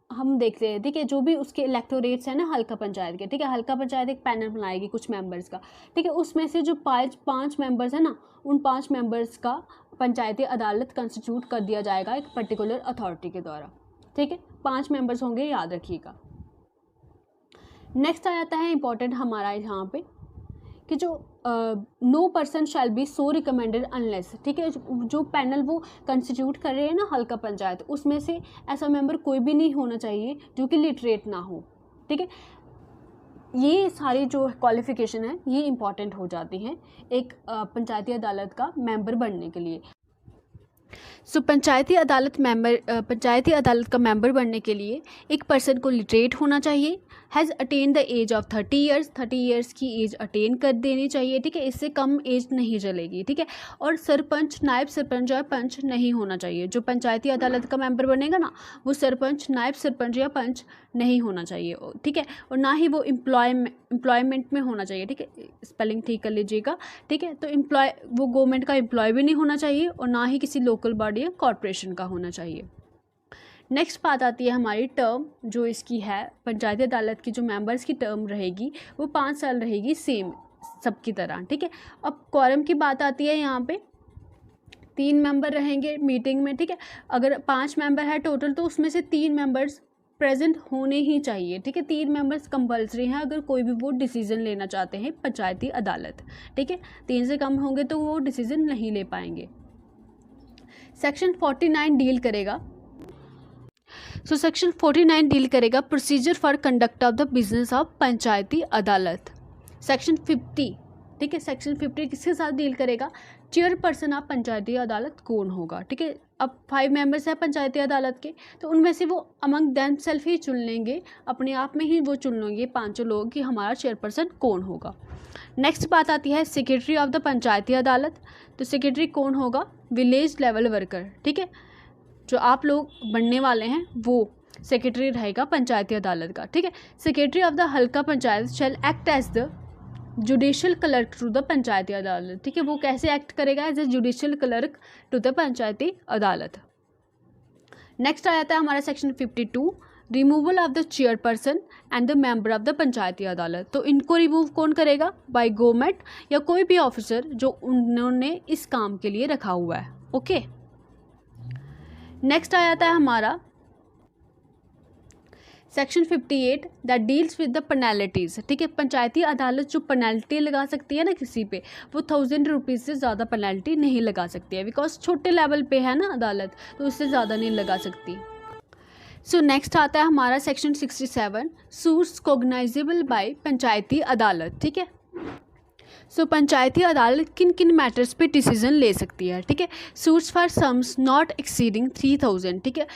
हम देखते हैं, ठीक है, जो भी उसके इलेक्टोरेट्स हैं ना हल्का पंचायत के, ठीक है, हल्का पंचायत एक पैनल बनाएगी कुछ मेंबर्स का। ठीक है, उसमें से जो 5 मेंबर्स हैं ना, उन 5 मेंबर्स का पंचायती अदालत कंस्टिट्यूट कर दिया जाएगा एक पर्टिकुलर अथॉरिटी के द्वारा। ठीक है, 5 मेंबर्स होंगे, याद रखिएगा। नेक्स्ट आ जाता है इंपॉर्टेंट हमारा यहाँ पे कि जो no person shall be so recommended unless. ठीक है, जो पैनल वो कंस्टिट्यूट कर रहे हैं ना हल्का पंचायत, उसमें से ऐसा मेंबर कोई भी नहीं होना चाहिए जो कि लिटरेट ना हो। ठीक है, ये सारी जो क्वालिफिकेशन है ये इंपॉर्टेंट हो जाती हैं एक पंचायती अदालत का मेंबर बनने के लिए। सो पंचायती अदालत का मेंबर बनने के लिए एक पर्सन को लिटरेट होना चाहिए, has attain the age of 30 years, 30 years की एज अटेन कर देनी चाहिए। ठीक है, इससे कम एज नहीं चलेगी। ठीक है, और सरपंच, नायब सरपंच या पंच नहीं होना चाहिए। जो पंचायती अदालत का मेंबर बनेगा ना, वो सरपंच, नायब सरपंच या पंच नहीं होना चाहिए। ठीक है, और ना ही वो एम्प्लॉयमेंट में होना चाहिए। ठीक है, स्पेलिंग ठीक कर लीजिएगा। ठीक है, तो वो गवर्नमेंट का एम्प्लॉय भी नहीं होना चाहिए, और ना ही किसी लोकल बॉडी या कॉरपोरेशन का होना चाहिए। नेक्स्ट बात आती है हमारी टर्म, जो इसकी है पंचायती अदालत की जो मेंबर्स की टर्म रहेगी वो 5 साल रहेगी, सेम सबकी तरह। ठीक है, अब क्वारम की बात आती है, यहाँ पे 3 मेंबर रहेंगे मीटिंग में। ठीक है, अगर 5 मेंबर है टोटल तो उसमें से 3 मेंबर्स प्रेजेंट होने ही चाहिए। ठीक है, 3 मेंबर्स कंपलसरी हैं अगर कोई भी वो डिसीजन लेना चाहते हैं पंचायती अदालत। ठीक है, 3 से कम होंगे तो वो डिसीजन नहीं ले पाएंगे। सेक्शन 49 डील करेगा, सेक्शन 49 डील करेगा procedure for conduct of the business of Panchayati Adalat. Section 50, ठीक है, सेक्शन 50 किसके साथ डील करेगा, चेयरपर्सन ऑफ पंचायती अदालत कौन होगा, ठीक है। अब 5 मेंबर्स हैं पंचायती अदालत के, तो उनमें से वो अमंग देम सेल्फ ही चुन लेंगे, अपने आप में ही वो चुन लेंगे 5 लोग कि हमारा चेयरपर्सन कौन होगा। नेक्स्ट बात आती है secretary of the Panchayati Adalat. तो सेक्रेटरी कौन होगा, विलेज लेवल वर्कर, ठीक है। जो आप लोग बनने वाले हैं वो सेक्रेटरी रहेगा पंचायती अदालत का, ठीक है। Secretary of the Halqa Panchayat shall act as the judicial clerk to the Panchayati Adalat, ठीक है। वो कैसे एक्ट करेगा, as a judicial clerk to the Panchayati Adalat. Next आ जाता है हमारा section 52, removal of the chairperson and the member of the Panchayati Adalat. तो इनको रिमूव कौन करेगा, बाय गवर्नमेंट या कोई भी ऑफिसर जो उन्होंने इस काम के लिए रखा हुआ है, ओके। नेक्स्ट आ जाता है हमारा section 58 that deals with the penalties, ठीक है। पंचायती अदालत जो पेनल्टी लगा सकती है ना किसी पे, वो 1000 रुपीज़ से ज़्यादा पेनल्टी नहीं लगा सकती है, बिकॉज छोटे लेवल पे है ना अदालत, तो उससे ज़्यादा नहीं लगा सकती। सो नेक्स्ट आता है हमारा सेक्शन 67 सूट्स कॉग्नाइजेबल बाय पंचायती अदालत, ठीक है। सो पंचायती अदालत किन किन मैटर्स पे डिसीजन ले सकती है, ठीक है। Suits for sums not exceeding 3000, ठीक है।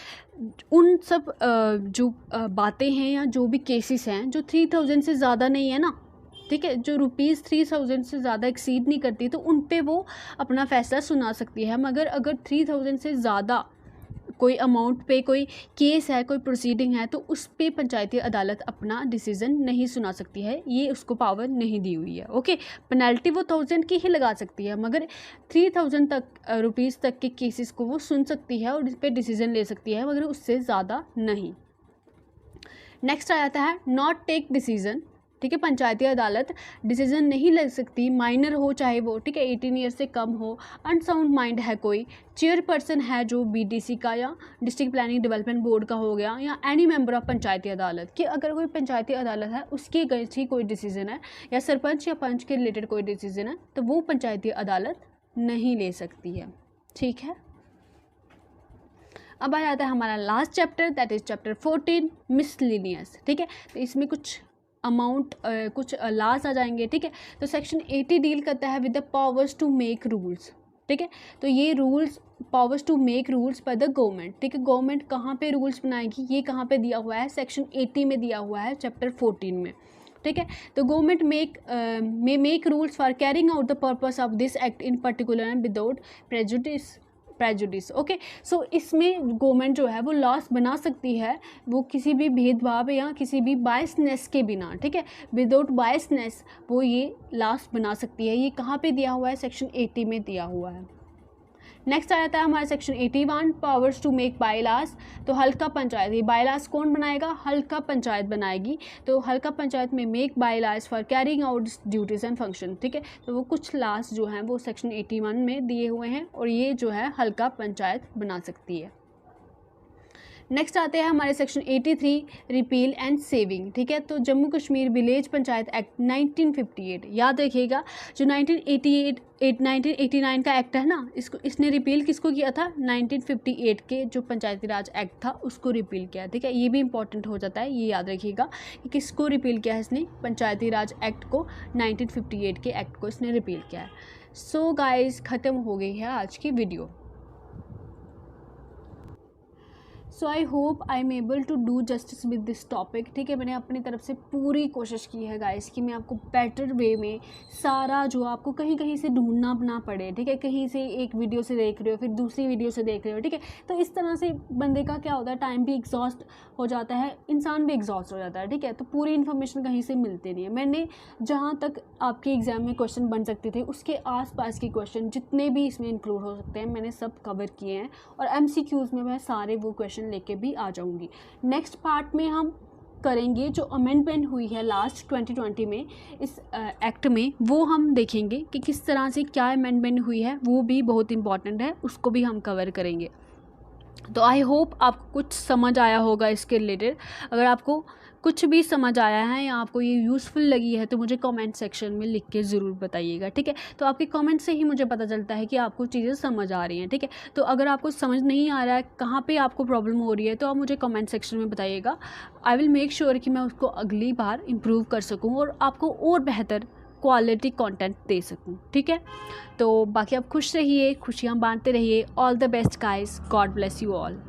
उन सब जो बातें हैं या जो भी केसेस हैं जो 3000 से ज़्यादा नहीं है ना, ठीक है, जो रुपीज़ 3000 से ज़्यादा एक्सीड नहीं करती, तो उन पे वो अपना फैसला सुना सकती है। मगर अगर 3000 से ज़्यादा कोई अमाउंट पे कोई केस है, कोई प्रोसीडिंग है, तो उस पे पंचायती अदालत अपना डिसीज़न नहीं सुना सकती है, ये उसको पावर नहीं दी हुई है, ओके। पेनल्टी वो 1000 की ही लगा सकती है, मगर 3000 तक रुपीज़ तक के केसेस को वो सुन सकती है और इस पर डिसीज़न ले सकती है, मगर उससे ज़्यादा नहीं। नेक्स्ट आ जाता है नॉट टेक डिसीज़न, ठीक है। पंचायती अदालत डिसीजन नहीं ले सकती, माइनर हो चाहे वो, ठीक है, 18 ईयर से कम हो, अनसाउंड माइंड है कोई, चेयरपर्सन है जो बीडीसी का या डिस्ट्रिक्ट प्लानिंग डेवलपमेंट बोर्ड का हो गया, या एनी मेंबर ऑफ पंचायती अदालत, कि अगर कोई पंचायती अदालत है उसके अगेंस्ट ही कोई डिसीजन है, या सरपंच या पंच के रिलेटेड कोई डिसीजन है, तो वो पंचायती अदालत नहीं ले सकती है, ठीक है। अब आ जाता है हमारा last chapter, that is chapter 14 miscellaneous, ठीक है। तो इसमें कुछ अमाउंट कुछ लॉस आ जाएंगे, ठीक है। तो सेक्शन 80 डील करता है with the powers to make rules, ठीक है। तो ये rules, powers to make rules by the government, ठीक है। गवर्नमेंट कहाँ पे रूल्स बनाएगी, ये कहाँ पे दिया हुआ है, सेक्शन 80 में दिया हुआ है चैप्टर 14 में, ठीक है। तो government make rules for carrying out the purpose of this act in particular and without prejudice, okay. So इसमें गवर्नमेंट जो है वो लॉस बना सकती है, वो किसी भी भेदभाव या किसी भी बायसनेस के बिना, ठीक है, विदाउट बायसनेस वो ये लॉस बना सकती है। ये कहाँ पे दिया हुआ है, सेक्शन 80 में दिया हुआ है। नेक्स्ट आ जाता है हमारा सेक्शन 81 पावर्स टू मेक बाईलास। तो हल्का पंचायत, ये बाईलास कौन बनाएगा, हल्का पंचायत बनाएगी। तो हल्का पंचायत में make bylaws for carrying out duties and function, ठीक है। तो वो कुछ लास जो हैं वो सेक्शन 81 में दिए हुए हैं, और ये जो है हल्का पंचायत बना सकती है। नेक्स्ट आते हैं हमारे सेक्शन 83 रिपील एंड सेविंग, ठीक है। तो जम्मू कश्मीर विलेज पंचायत एक्ट 1958, याद रखिएगा, जो 1989 का एक्ट है ना, इसने रिपील किसको किया था, 1958 के जो पंचायती राज एक्ट था उसको रिपील किया, ठीक है। ये भी इंपॉर्टेंट हो जाता है, ये याद रखिएगा कि किसको रिपील किया है इसने, पंचायती राज एक्ट को, 1958 के एक्ट को इसने रिपील किया है। सो गाइज, ख़त्म हो गई है आज की video. So I hope I am able to do justice with this topic, ठीक है। मैंने अपनी तरफ से पूरी कोशिश की है गाइस कि मैं आपको बेटर वे में सारा, जो आपको कहीं कहीं से ढूंढना ना पड़े, ठीक है, कहीं से एक वीडियो से देख रहे हो फिर दूसरी वीडियो से देख रहे हो, ठीक है। तो इस तरह से बंदे का क्या होता है, टाइम भी एग्जॉस्ट हो जाता है, इंसान भी एग्जॉस्ट हो जाता है, ठीक है। तो पूरी इन्फॉर्मेशन कहीं से मिलती नहीं है। मैंने जहाँ तक आपके एग्ज़ाम में क्वेश्चन बन सकते थे उसके आसपास के क्वेश्चन जितने भी इसमें इंक्लूड हो सकते हैं मैंने सब कवर किए हैं, और MCQs में मैं सारे वो क्वेश्चन लेके भी आ जाऊंगी। नेक्स्ट पार्ट में हम करेंगे जो अमेंडमेंट हुई है लास्ट 2020 में इस एक्ट में, वो हम देखेंगे कि किस तरह से क्या अमेंडमेंट हुई है, वो भी बहुत इंपॉर्टेंट है, उसको भी हम कवर करेंगे। तो आई होप आपको कुछ समझ आया होगा इसके रिलेटेड। अगर आपको कुछ भी समझ आया है या आपको ये यूज़फुल लगी है तो मुझे कमेंट सेक्शन में लिख के ज़रूर बताइएगा, ठीक है। तो आपके कमेंट से ही मुझे पता चलता है कि आपको चीज़ें समझ आ रही हैं, ठीक है। तो अगर आपको समझ नहीं आ रहा है, कहाँ पे आपको प्रॉब्लम हो रही है, तो आप मुझे कमेंट सेक्शन में बताइएगा। आई विल मेक श्योर कि मैं उसको अगली बार इम्प्रूव कर सकूँ और आपको और बेहतर क्वालिटी कंटेंट दे सकूं, ठीक है। तो बाकी आप खुश रहिए, खुशियाँ बांटते रहिए। All the best guys, God bless you all.